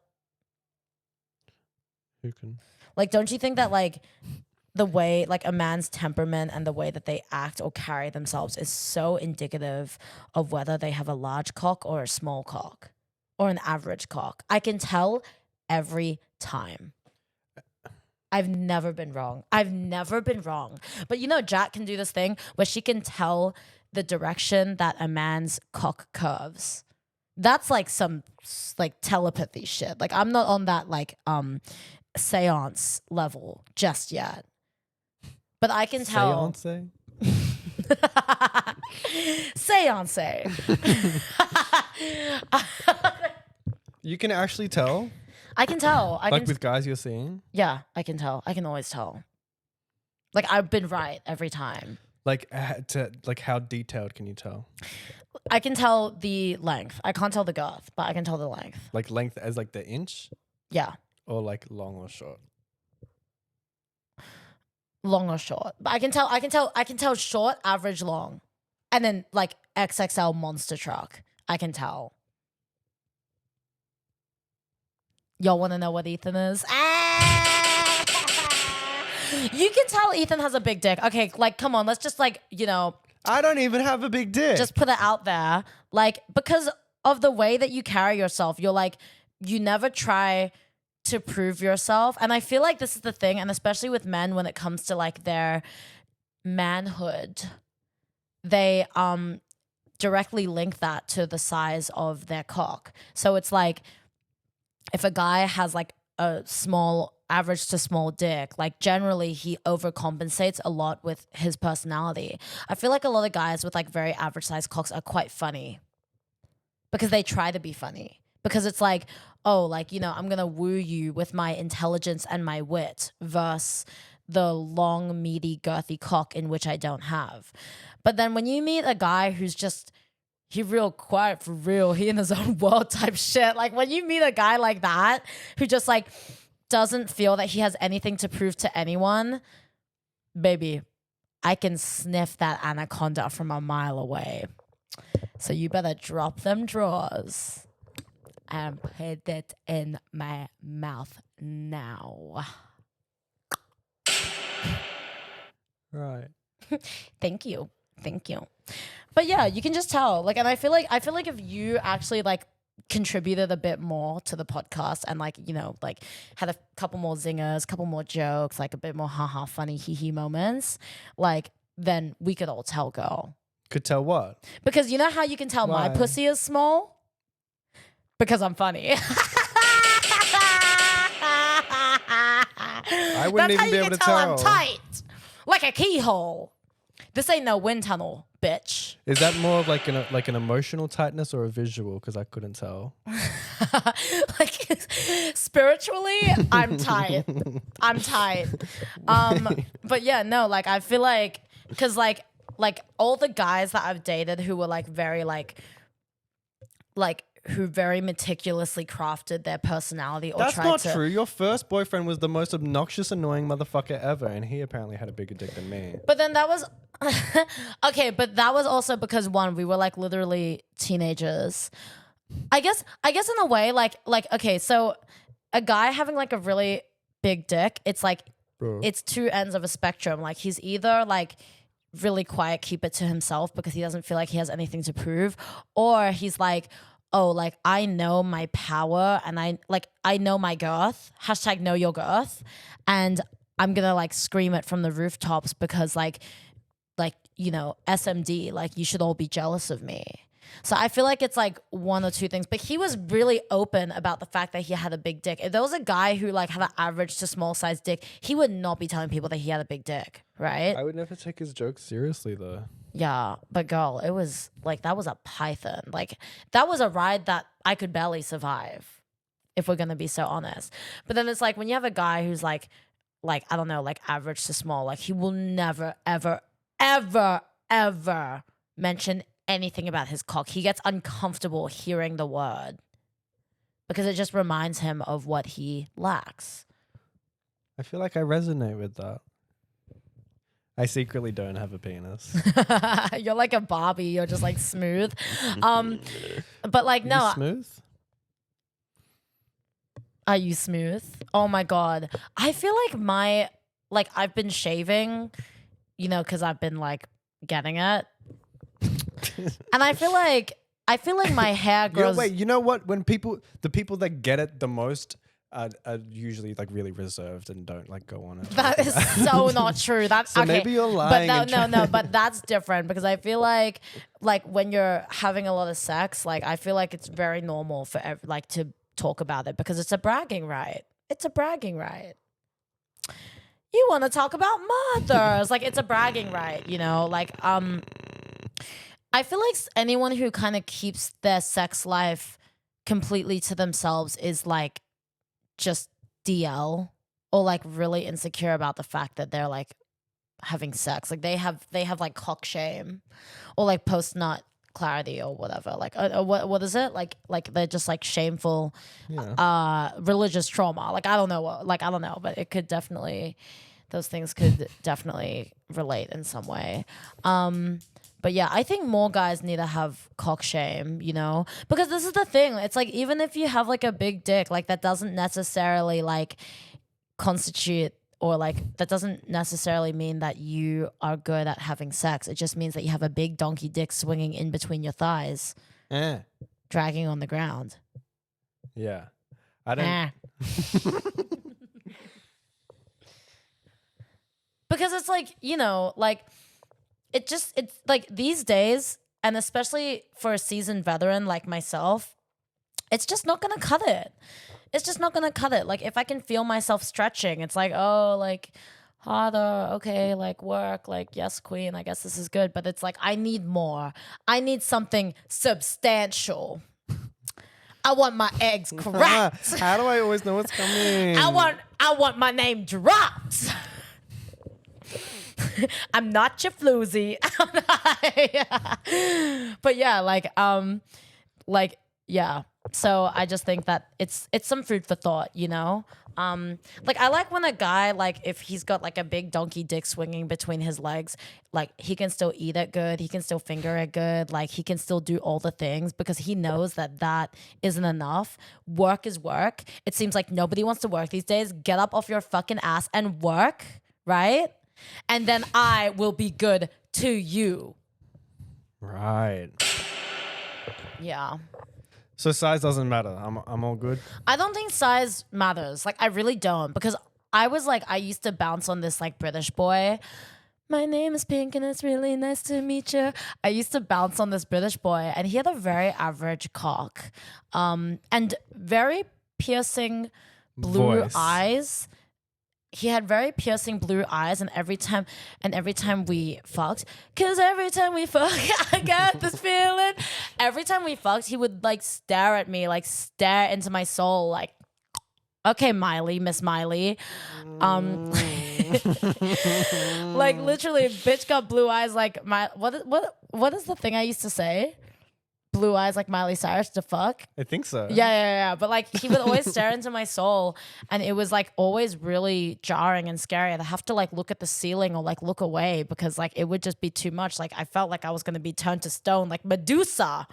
Who can? Like, don't you think that like the way like a man's temperament and the way that they act or carry themselves is so indicative of whether they have a large cock or a small cock or an average cock? I can tell every time. I've never been wrong. But you know, Jack can do this thing where she can tell the direction that a man's cock curves. That's like some like telepathy shit. Like I'm not on that like seance level just yet. But I can tell. Seance? Seance. You can actually tell? I can tell. Like with guys you're seeing? Yeah, I can tell. I can always tell. Like I've been right every time. Like how detailed can you tell? I can tell the length. I can't tell the girth, but I can tell the length. Like length as like the inch? Yeah. Or like long or short? Long or short. But I can tell short, average, long. And then like XXL monster truck. I can tell. Y'all want to know what Ethan is? You can tell Ethan has a big dick. Okay, like, come on. Let's just, like, you know. I don't even have a big dick. Just put it out there. Like, because of the way that you carry yourself, you're like, you never try to prove yourself. And I feel like this is the thing, and especially with men when it comes to, like, their manhood, they directly link that to the size of their cock. So it's like, if a guy has like a small, average to small dick, like generally he overcompensates a lot with his personality. I feel like a lot of guys with like very average sized cocks are quite funny because they try to be funny. Because it's like, oh, like, you know, I'm going to woo you with my intelligence and my wit versus the long, meaty, girthy cock in which I don't have. But then when you meet a guy who's just, he real quiet for real, he in his own world type shit. Like when you meet a guy like that who just like doesn't feel that he has anything to prove to anyone, baby, I can sniff that anaconda from a mile away. So you better drop them drawers and put it in my mouth now. Right. Thank you. But yeah, you can just tell. Like, and I feel like if you actually like contributed a bit more to the podcast and like, you know, like had a couple more zingers, couple more jokes, like a bit more haha funny hee hee moments, like then we could all tell, girl. Could tell what? Because you know how you can tell my Why? pussy is small? Because I'm funny. I wouldn't even be able to tell. I'm tight. Like a keyhole. This ain't no wind tunnel, bitch. Is that more of like an emotional tightness or a visual? Because I couldn't tell. Like spiritually, I'm tight. I'm tight. But yeah, no, like I feel like because like all the guys that I've dated who were like very like who very meticulously crafted their personality or That's tried not to. true. Your first boyfriend was the most obnoxious, annoying motherfucker ever, and he apparently had a bigger dick than me. But then that was okay. But that was also because one, we were like literally teenagers. I guess in a way, like okay, so a guy having like a really big dick, it's like it's two ends of a spectrum. Like he's either like really quiet, keep it to himself because he doesn't feel like he has anything to prove, or he's like, oh, like I know my power and I know my girth. # know your girth. And I'm gonna like scream it from the rooftops because like, you know, SMD, like you should all be jealous of me. So I feel like it's like one or two things. But he was really open about the fact that he had a big dick. If there was a guy who like had an average to small size dick, he would not be telling people that he had a big dick, right? I would never take his jokes seriously though. Yeah, but girl, it was like that was a python. Like that was a ride that I could barely survive, if we're gonna be so honest. But then it's like when you have a guy who's like I don't know, like average to small, like he will never, ever, ever, ever mention anything about his cock. He gets uncomfortable hearing the word because it just reminds him of what he lacks. I feel like I resonate with that. I secretly don't have a penis. You're like a Barbie. You're just like smooth. But like, no. You smooth? Are you smooth? Oh my God. I feel like I've been shaving, you know, because I've been like getting it. And I feel like my hair grows. Wait, you know what? When the people that get it the most are usually like really reserved and don't like go on it. That is so not true. That's so okay. Maybe you're lying. But no. But that's different because I feel like when you're having a lot of sex, like I feel like it's very normal for like to talk about it because it's a bragging right. It's a bragging right. You want to talk about mothers, like it's a bragging right, you know, like I feel like anyone who kind of keeps their sex life completely to themselves is like just DL or like really insecure about the fact that they're like having sex. Like they have like cock shame or like post nut clarity or whatever. Like what is it? Like they're just like shameful religious trauma. Like I don't know, but it could definitely, those things could definitely relate in some way. But yeah, I think more guys need to have cock shame, you know? Because this is the thing. It's like even if you have like a big dick, like that doesn't necessarily like constitute or like that doesn't necessarily mean that you are good at having sex. It just means that you have a big donkey dick swinging in between your thighs, dragging on the ground. Yeah. I don't... Because it's like, you know, like it's like these days, and especially for a seasoned veteran like myself, it's just not gonna cut it. It's just not gonna cut it. Like if I can feel myself stretching, it's like, oh, like harder, okay, like work, like yes, queen, I guess this is good. But it's like I need more. I need something substantial. I want my eggs cracked. How do I always know what's coming? I want my name dropped. I'm not your floozy. But yeah, yeah. So I just think that it's some food for thought, you know? Like I like when a guy, like if he's got like a big donkey dick swinging between his legs, like he can still eat it good, he can still finger it good, like he can still do all the things because he knows that isn't enough. Work is work. It seems like nobody wants to work these days. Get up off your fucking ass and work, right? And then I will be good to you. Right. Yeah. So size doesn't matter. I'm all good. I don't think size matters. Like I really don't, because I used to bounce on this like British boy, my name is Pink and it's really nice to meet you. I used to bounce on this British boy and he had a very average cock and very piercing blue Voice. eyes. He had very piercing blue eyes, and every time we fucked, cause every time we fuck, I got this feeling. Every time we fucked, he would like stare at me, like stare into my soul, like, okay, Miss Miley. Like literally, bitch got blue eyes like my what is the thing I used to say? Blue eyes like Miley Cyrus to fuck. I think so. Yeah. But like he would always stare into my soul, and it was like always really jarring and scary. I'd have to like look at the ceiling or like look away because like it would just be too much. Like I felt like I was gonna be turned to stone, like Medusa.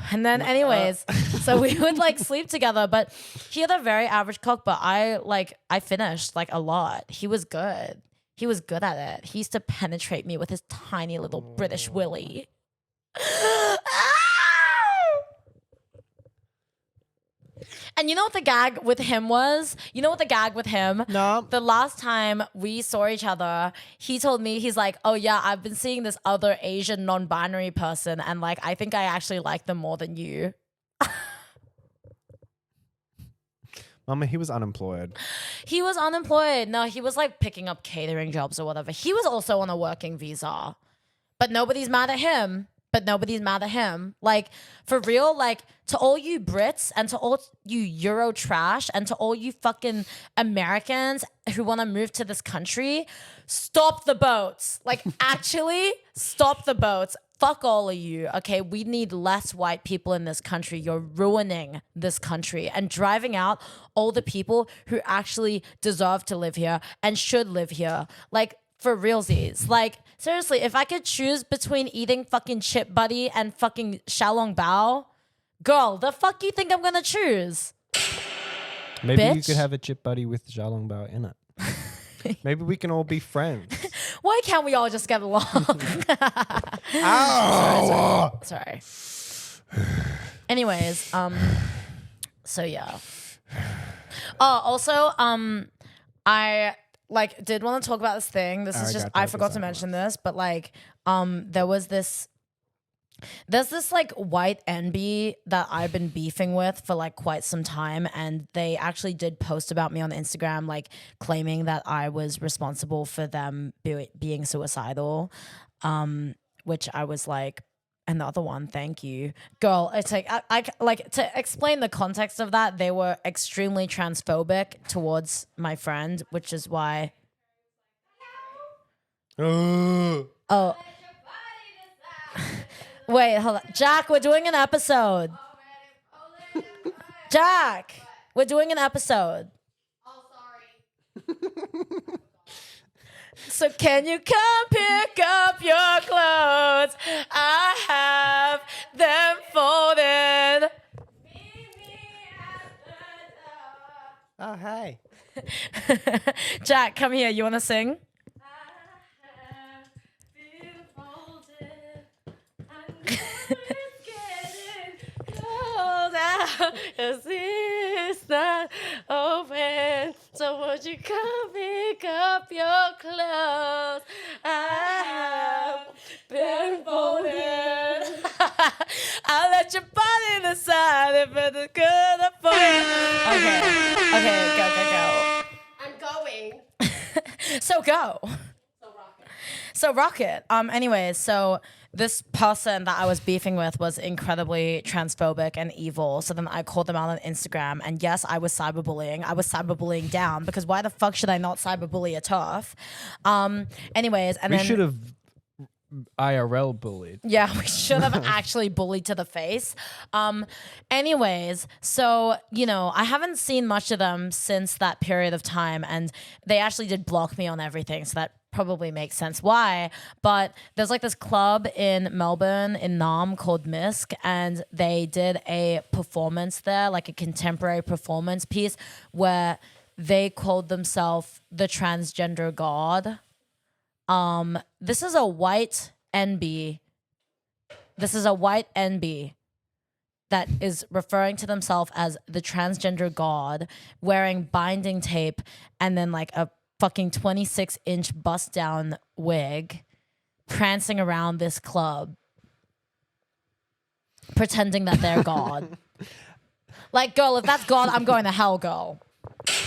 And then, anyways, so we would like sleep together. But he had a very average cock, but I finished like a lot. He was good. He was good at it. He used to penetrate me with his tiny little British willy. And you know what the gag with him was? No. The last time we saw each other, he told me, he's like, oh yeah, I've been seeing this other Asian non-binary person and like, I think I actually like them more than you. Mama, he was unemployed. He was unemployed. No, he was like picking up catering jobs or whatever. He was also on a working visa. But nobody's mad at him. Like, for real, like, to all you Brits and to all you Euro trash and to all you fucking Americans who want to move to this country, stop the boats. Like, actually, stop the boats. Fuck all of you, okay? We need less white people in this country. You're ruining this country and driving out all the people who actually deserve to live here and should live here. Like, for realsies. Like, seriously, if I could choose between eating fucking Chip Buddy and fucking Xiaolong Bao, girl, the fuck you think I'm gonna choose? Maybe you Bitch. could have a chip buddy with Xiaolong Bao in it. Maybe we can all be friends. Why can't we all just get along? Ow! Sorry. Anyways, so yeah. Oh, also, I like did want to talk about this thing. This is just I forgot to mention this, but like there's this like white NB that I've been beefing with for like quite some time, and they actually did post about me on Instagram, like claiming that I was responsible for them being suicidal, which I was like, another one, thank you, girl. It's like I like to explain the context of that. They were extremely transphobic towards my friend, which is why. Oh. Wait, hold on. Jack, we're doing an episode. Jack, we're doing an episode. Oh, sorry. So can you come pick up your clothes? I have them folded. Oh, hi. Jack, come here. You want to sing? Cause it's not open. So would you come pick up your clothes? I have been folded. I'll let your body decide if it's good or for you. Okay, go. I'm going. So go. So rock it. Anyways, so this person that I was beefing with was incredibly transphobic and evil. So then I called them out on Instagram, and yes, I was cyberbullying. I was cyberbullying down because why the fuck should I not cyberbully a turf? Anyways, and We then should have IRL bullied. yeah, we should have actually bullied to the face. Anyways, so, you know, I haven't seen much of them since that period of time, and they actually did block me on everything, so that probably makes sense why. But there's like this club in Melbourne, in Nam, called Misk, and they did a performance there, like a contemporary performance piece, where they called themselves the Transgender God. This is a white NB. This is a white NB that is referring to themselves as the transgender god, wearing binding tape and then like a fucking 26-inch bust down wig prancing around this club pretending that they're God. Like, girl, if that's God, I'm going to hell, girl.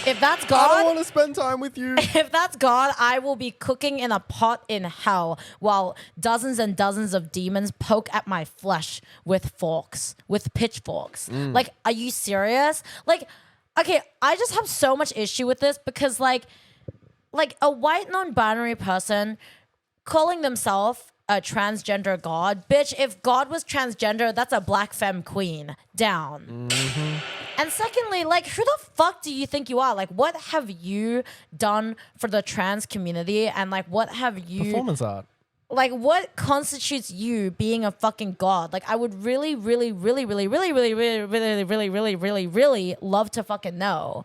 If that's I don't God, want to spend time with you. if that's God, I will be cooking in a pot in hell while dozens and dozens of demons poke at my flesh with forks, with pitchforks. Like, are you serious? Like, okay, I just have so much issue with this because like a white non-binary person calling themselves a transgender God, bitch, if God was transgender, that's a black femme queen. Down. And secondly, like, who the fuck do you think you are? Like, what have you done for the trans community? And like, what have you Performance art. like, what constitutes you being a fucking God? Like, I would really, really, really, really, really, really, really, really, really, really, really, really love to fucking know.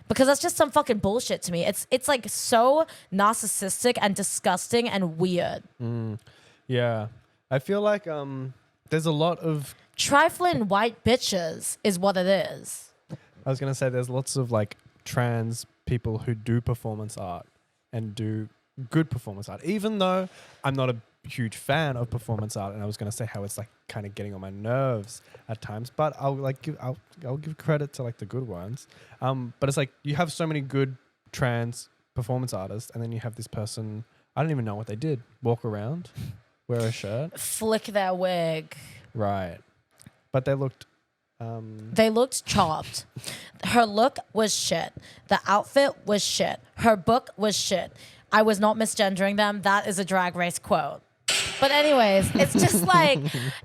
Because that's just some fucking bullshit to me. It's like so narcissistic and disgusting and weird. Yeah. I feel like there's a lot of Trifling white bitches is what it is. I was going to say there's lots of like trans people who do performance art and do good performance art, even though I'm not a huge fan of performance art. And I was going to say how it's like kind of getting on my nerves at times, but I'll give credit to like the good ones. But it's like you have so many good trans performance artists, and then you have this person, I don't even know what they did, walk around, wear a shirt, Flick their wig. right? But they looked chopped. Her look was shit. The outfit was shit. Her book was shit. I was not misgendering them. That is a Drag Race quote. But anyways, it's just like,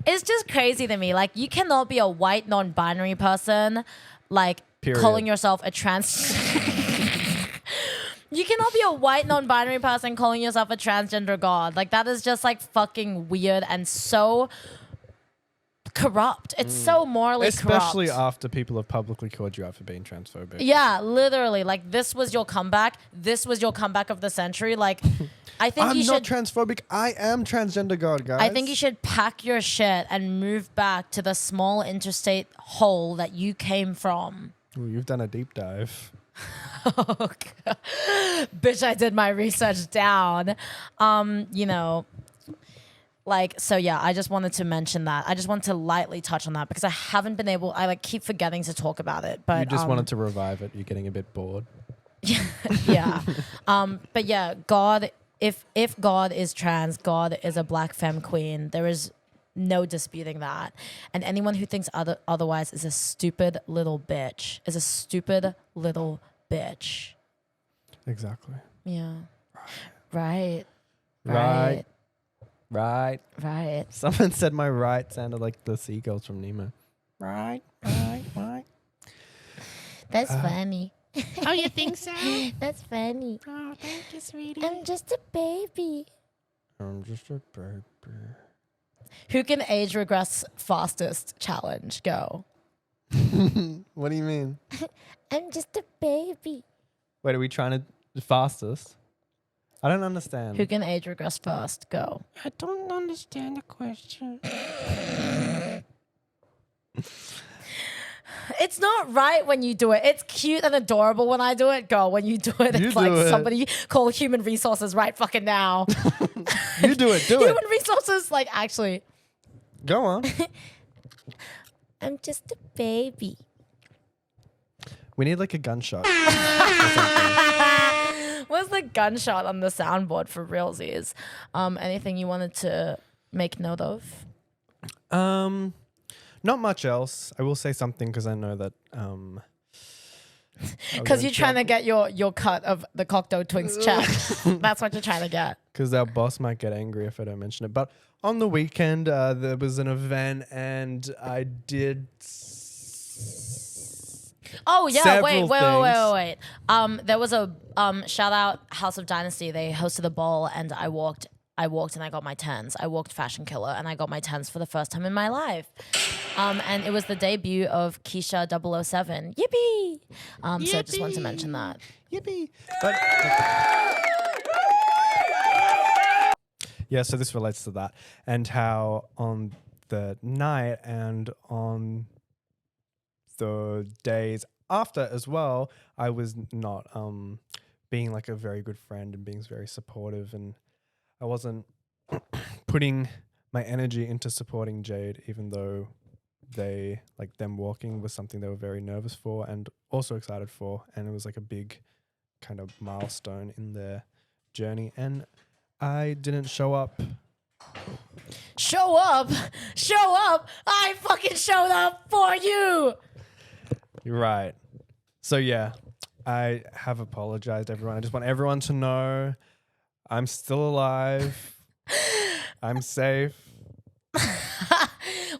it's just crazy to me. Like, you cannot be a white non-binary person, like, Period. calling yourself a trans... You cannot be a white non-binary person calling yourself a transgender God. Like, that is just like fucking weird and so corrupt. It's so morally especially corrupt. after people have publicly called you out for being transphobic. Yeah, literally. Like, this was your comeback. This was your comeback of the century. Like, I think I'm you not should... transphobic. I am transgender God, guys. I think you should pack your shit and move back to the small interstate hole that you came from. Ooh, you've done a deep dive. Oh, God. Bitch, I did my research down. You know, like, so yeah, I just wanted to mention that. I just wanted to lightly touch on that because I haven't been able, I like keep forgetting to talk about it. But You just wanted to revive it. You're getting a bit bored. yeah. But yeah, God, if God is trans, God is a black femme queen. There is no disputing that. And anyone who thinks otherwise is a stupid little bitch. Is a stupid little bitch. Exactly. Yeah. Right. Right. Someone said my right sounded like the seagulls from Nemo. Right. That's funny. Oh, you think so? That's funny. Oh, thank you, sweetie. I'm just a baby. I'm just a baby. Who can age regress fastest challenge? Go. What do you mean? I'm just a baby. Wait, are we trying to fastest? I don't understand. Who can age regress first? Go. I don't understand the question. It's not right when you do it. It's cute and adorable when I do it. Go. When you do it, You it's do like it. somebody call human resources right fucking now. You do it. Do it. Human resources, like, actually. Go on. I'm just a baby. We need like a gunshot. What's the gunshot on the soundboard for realsies? Anything you wanted to make note of? Not much else. I will say something because I know that Because you're trying to get your cut of the cocteau twinks check. That's what you're trying to get. because our boss might get angry if I don't mention it. But on the weekend, there was an event and I did. Oh yeah, Several wait. There was a shout out House of Dynasty. They hosted a ball and I walked and I got my tens. I walked Fashion Killer and I got my tens for the first time in my life. And it was the debut of Keisha 007. Yippee! So I just wanted to mention that. Yippee! But yeah, so this relates to that and how on the night and on the days after as well, I was not being like a very good friend and being very supportive, and I wasn't putting my energy into supporting Jade, even though they like them walking was something they were very nervous for and also excited for, and it was like a big kind of milestone in their journey, and I didn't show up. Show up! I fucking showed up for you! You're right. So yeah, I have apologized, everyone. I just want everyone to know I'm still alive. I'm safe.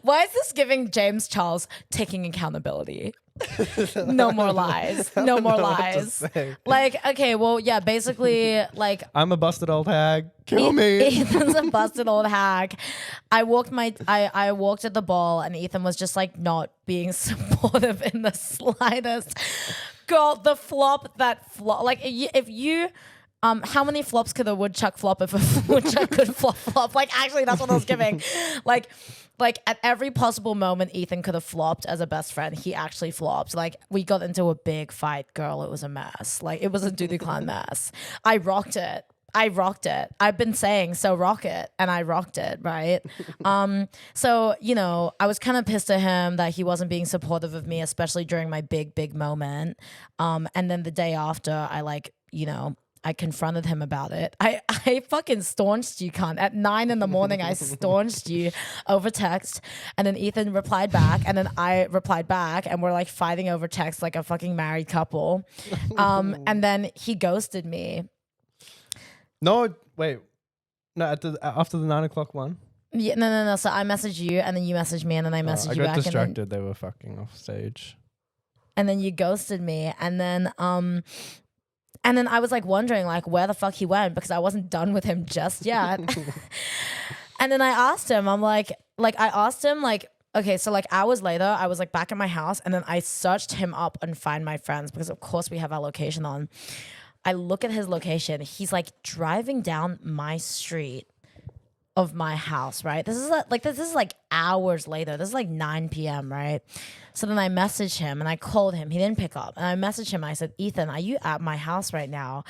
Why is this giving James Charles taking accountability? No more lies. No more lies. Like, okay, well, yeah, basically, like, I'm a busted old hag. Kill me. Ethan's a busted old hag. I walked at the ball, and Ethan was just like not being supportive in the slightest. Girl, the flop like if you how many flops could a woodchuck flop if a woodchuck could flop? Like, actually, that's what I was giving. Like at every possible moment Ethan could have flopped as a best friend, he actually flopped. Like, we got into a big fight, girl. It was a mess. Like, it was a doo-doo clown mess. I rocked it. I've been saying, so rock it. And I rocked it, right? So, you know, I was kind of pissed at him that he wasn't being supportive of me, especially during my big moment. And then the day after, I confronted him about it. I fucking staunched you, cunt. At 9 a.m, I staunched you over text. And then Ethan replied back. And then I replied back. And we're like fighting over text like a fucking married couple. And then he ghosted me. No, wait. No, after the 9 o'clock one? Yeah, no. So I messaged you, and then you messaged me, and then I messaged you back. I got distracted. They were fucking off stage. And then you ghosted me. And then I was like wondering like where the fuck he went, because I wasn't done with him just yet. And then I asked him, okay, so like hours later, I was like back at my house, and then I searched him up on Find My Friends, because of course we have our location on. I look at his location. He's like driving down my street of my house, right? This is like hours later. This is like 9 p.m., right? So then I messaged him and I called him. He didn't pick up. And I messaged him. I said, Ethan, are you at my house right now?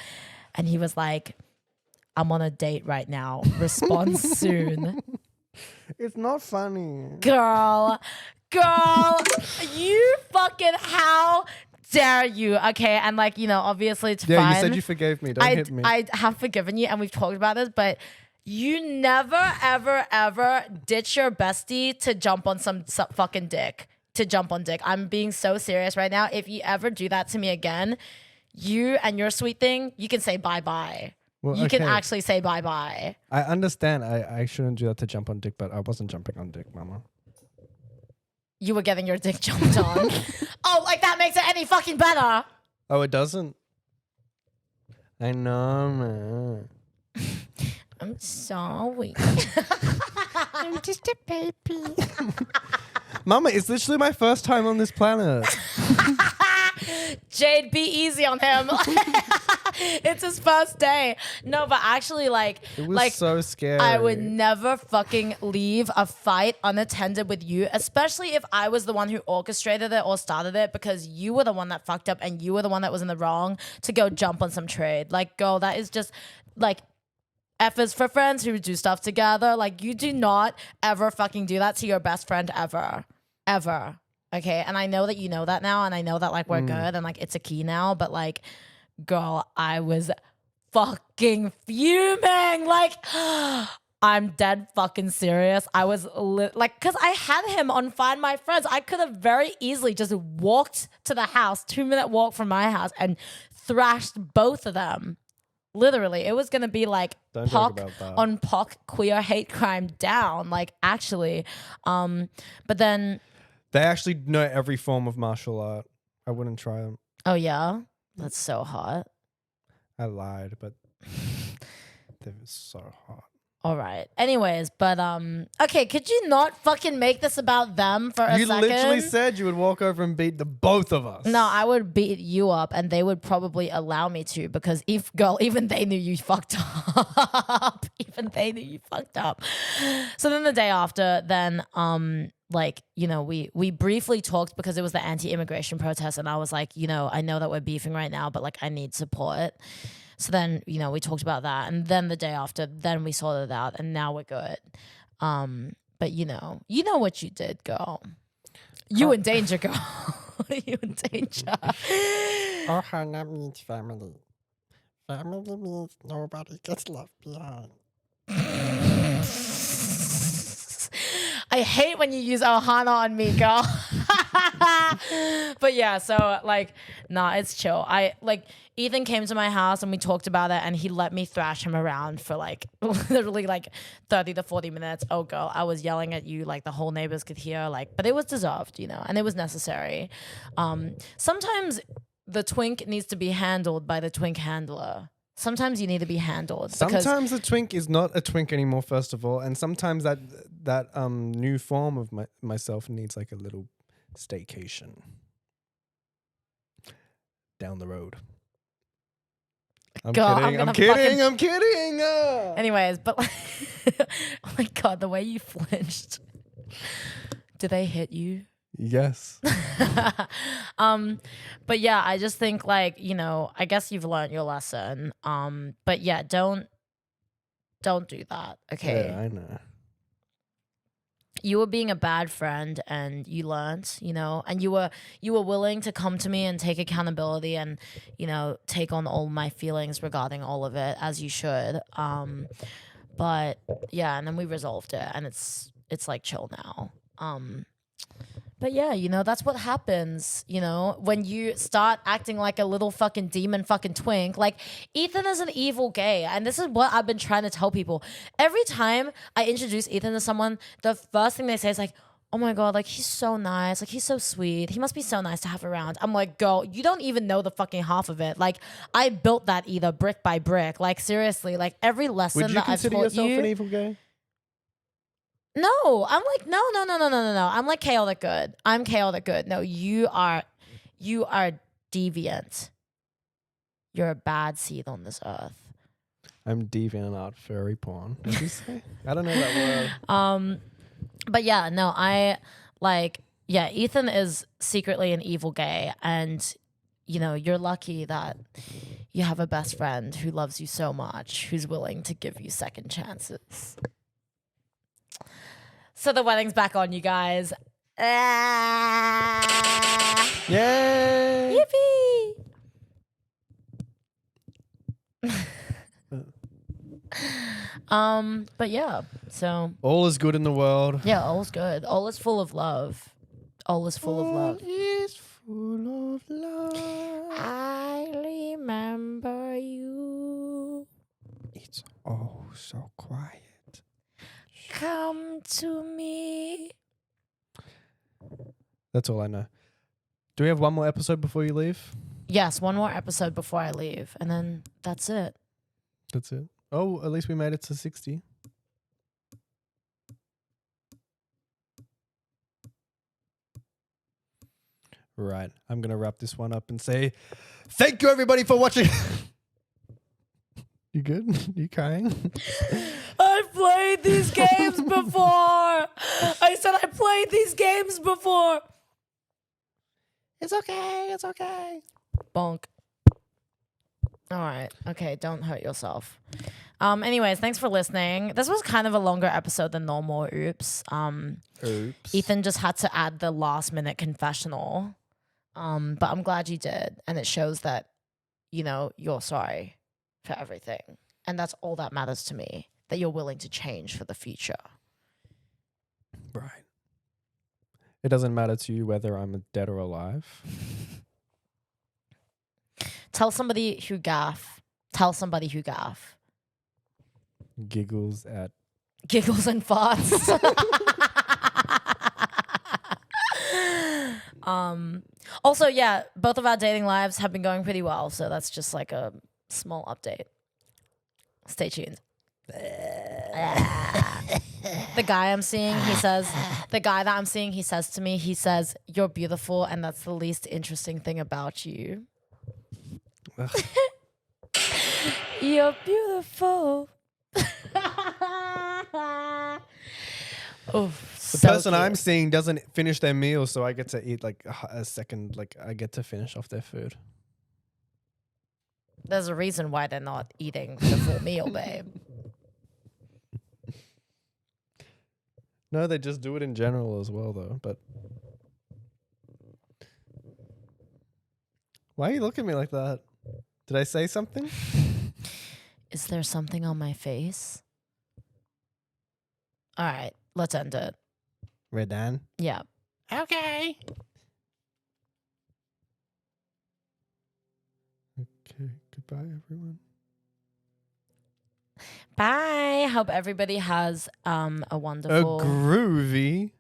And he was like, I'm on a date right now. Respond soon. It's not funny. Girl, you fucking, how dare you? Okay, and like, you know, obviously it's fine. You said you forgave me. Don't hit me. I have forgiven you, and we've talked about this, but you never, ever ditch your bestie to jump on some fucking dick. I'm being so serious right now. If you ever do that to me again, you and your sweet thing, you can say bye-bye. Well, you can actually say bye-bye. I understand. I shouldn't do that to jump on dick, but I wasn't jumping on dick, mama. You were getting your dick jumped on. Oh, like that makes it any fucking better. Oh, it doesn't? I know, man. I'm sorry. I'm just a baby. Mama, it's literally my first time on this planet. Jade, be easy on him. It's his first day. No, but actually, like, it was so scary. I would never fucking leave a fight unattended with you, especially if I was the one who orchestrated it or started it, because you were the one that fucked up and you were the one that was in the wrong to go jump on some trade. Like, girl, that is just like F is for friends who do stuff together. Like, you do not ever fucking do that to your best friend ever. Ever. Okay, and I know that you know that now, and I know that like we're good and like it's a key now, but like, girl, I was fucking fuming. Like, I'm dead fucking serious. I was like, because I had him on Find My Friends. I could have very easily just walked to the house, 2-minute walk from my house, and thrashed both of them. Literally, it was gonna be like POC on POC, queer hate crime down. Like, actually, but then. They actually know every form of martial art. I wouldn't try them. Oh, yeah? That's so hot. I lied, but they were so hot. All right. Anyways, but okay, could you not fucking make this about them for a second? You literally said you would walk over and beat the both of us. No, I would beat you up, and they would probably allow me to, because even they knew you fucked up. Even they knew you fucked up. So then the day after, then like, you know, we briefly talked because it was the anti-immigration protest, and I was like, you know, I know that we're beefing right now, but like I need support. So then, you know, we talked about that, and then the day after, then we sorted it out, and now we're good. But you know what you did, girl. You in danger, girl. You in danger. Ohana means family. Family means nobody gets left behind. I hate when you use Ohana on me, girl. But yeah, so like, nah, it's chill. I like Ethan came to my house and we talked about it, and he let me thrash him around for like literally like 30 to 40 minutes. Oh girl, I was yelling at you like the whole neighbors could hear, like, but it was deserved, you know, and it was necessary. Sometimes the twink needs to be handled by the twink handler. Sometimes you need to be handled. Sometimes a twink is not a twink anymore, first of all, and sometimes that new form of myself needs like a little staycation down the road. I'm kidding. I'm kidding. Anyways, but like, oh my god, the way you flinched. Do they hit you? Yes. But yeah, I just think like, you know, I guess you've learned your lesson. But yeah, don't do that. Okay. Yeah, I know. You were being a bad friend and you learned, you know, and you were willing to come to me and take accountability and, you know, take on all my feelings regarding all of it, as you should. But yeah, and then we resolved it, and it's like chill now. But yeah, you know, that's what happens, you know, when you start acting like a little fucking demon fucking twink. Like, Ethan is an evil gay. And this is what I've been trying to tell people. Every time I introduce Ethan to someone, the first thing they say is like, oh my God, like, he's so nice. Like, he's so sweet. He must be so nice to have around. I'm like, girl, you don't even know the fucking half of it. Like, I built that either brick by brick. Like, seriously, like, every lesson that I've taught you. Would you consider yourself an evil gay? No, I'm like, no. I'm like chaotic good. I'm chaotic good. No, you are deviant. You're a bad seed on this earth. I'm deviant art furry porn. Did you say? I don't know that word. But yeah, no, Ethan is secretly an evil gay, and you know, you're lucky that you have a best friend who loves you so much, who's willing to give you second chances. So the wedding's back on, you guys. Yay! Yippee! But yeah, so all is good in the world. Yeah, all's good. All is full of love. All is full of love. Is full of love. I remember you. It's oh so quiet. Come to me. That's all I know. Do we have one more episode before you leave? Yes, one more episode before I leave, and then that's it. That's it. Oh, at least we made it to 60. Right. I'm going to wrap this one up and say thank you, everybody, for watching. You good? You crying? I've played these games before. I said I played these games before. It's okay. It's okay. Bonk. All right. Okay, don't hurt yourself. Anyways, thanks for listening. This was kind of a longer episode than normal. Oops. Oops. Ethan just had to add the last minute confessional. But I'm glad you did. And it shows that, you know, you're sorry for everything. And that's all that matters to me, that you're willing to change for the future. Right. It doesn't matter to you whether I'm dead or alive. Tell somebody who gaff. Tell somebody who gaff. Giggles and farts. Also, yeah, both of our dating lives have been going pretty well, so that's just like a small update. Stay tuned. The guy that I'm seeing, he says to me, he says, "You're beautiful, and that's the least interesting thing about you." You're beautiful. Oh, The person I'm seeing doesn't finish their meal, so I get to eat like a second. Like I get to finish off their food. There's a reason why they're not eating the full meal, babe. No, they just do it in general as well, though. But why are you looking at me like that? Did I say something? Is there something on my face? All right, let's end it. We're done. Yeah. Okay. Okay. Goodbye, everyone. Bye. Hope everybody has a wonderful groovy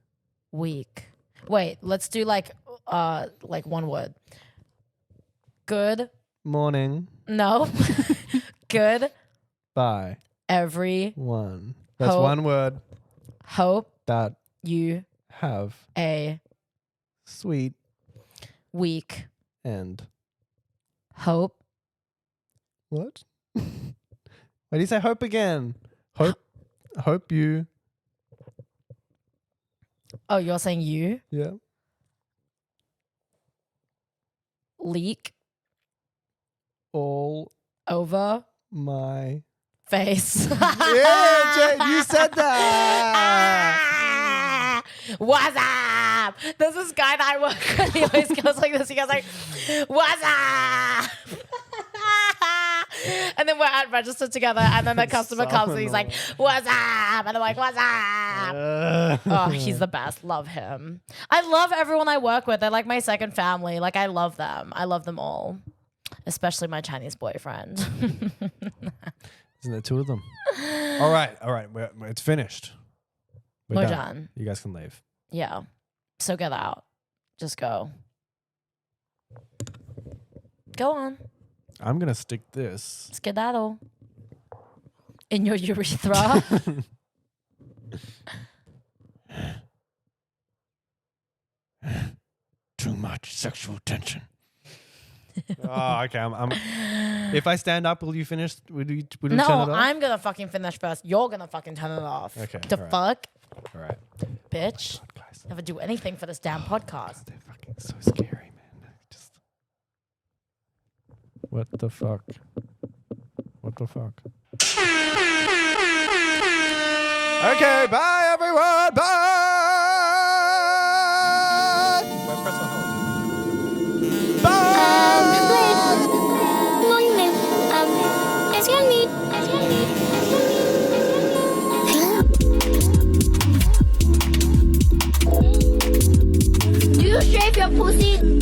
week. Wait, let's do like one word. Good. morning. No. Good. Bye. Everyone. That's Hope- one word Hope that you have a sweet week. and Hope. what? Why do you say hope again? Hope you. Oh, you're saying you Yeah. leak All over my. face. Yeah, Jay, you said that. What's up? There's this guy that I work with. He always goes like this. He goes like, "What's up?" And then we're at register together, and then the customer comes and he's like, "What's up?" And I'm like, "What's up?" Oh, he's the best. Love him. I love everyone I work with. They're like my second family. Like I love them. I love them all, especially my Chinese boyfriend. Isn't there two of them? All right. It's finished. We're done. You guys can leave. Yeah. So get out. Just go. Go on. I'm gonna stick this. Skedaddle. In your urethra. Too much sexual tension. Oh, okay. I'm. If I stand up, will you finish? Will you turn it No, off? I'm gonna fucking finish first. You're gonna fucking turn it off. Okay, The alright. fuck? All right. Bitch. Guys, Never do anything for this damn podcast. they're fucking so scary, man. Just. What the fuck? What the fuck? Okay, bye everyone. Bye. Don't press on hold. Morning, excuse me. Do you shave your pussy?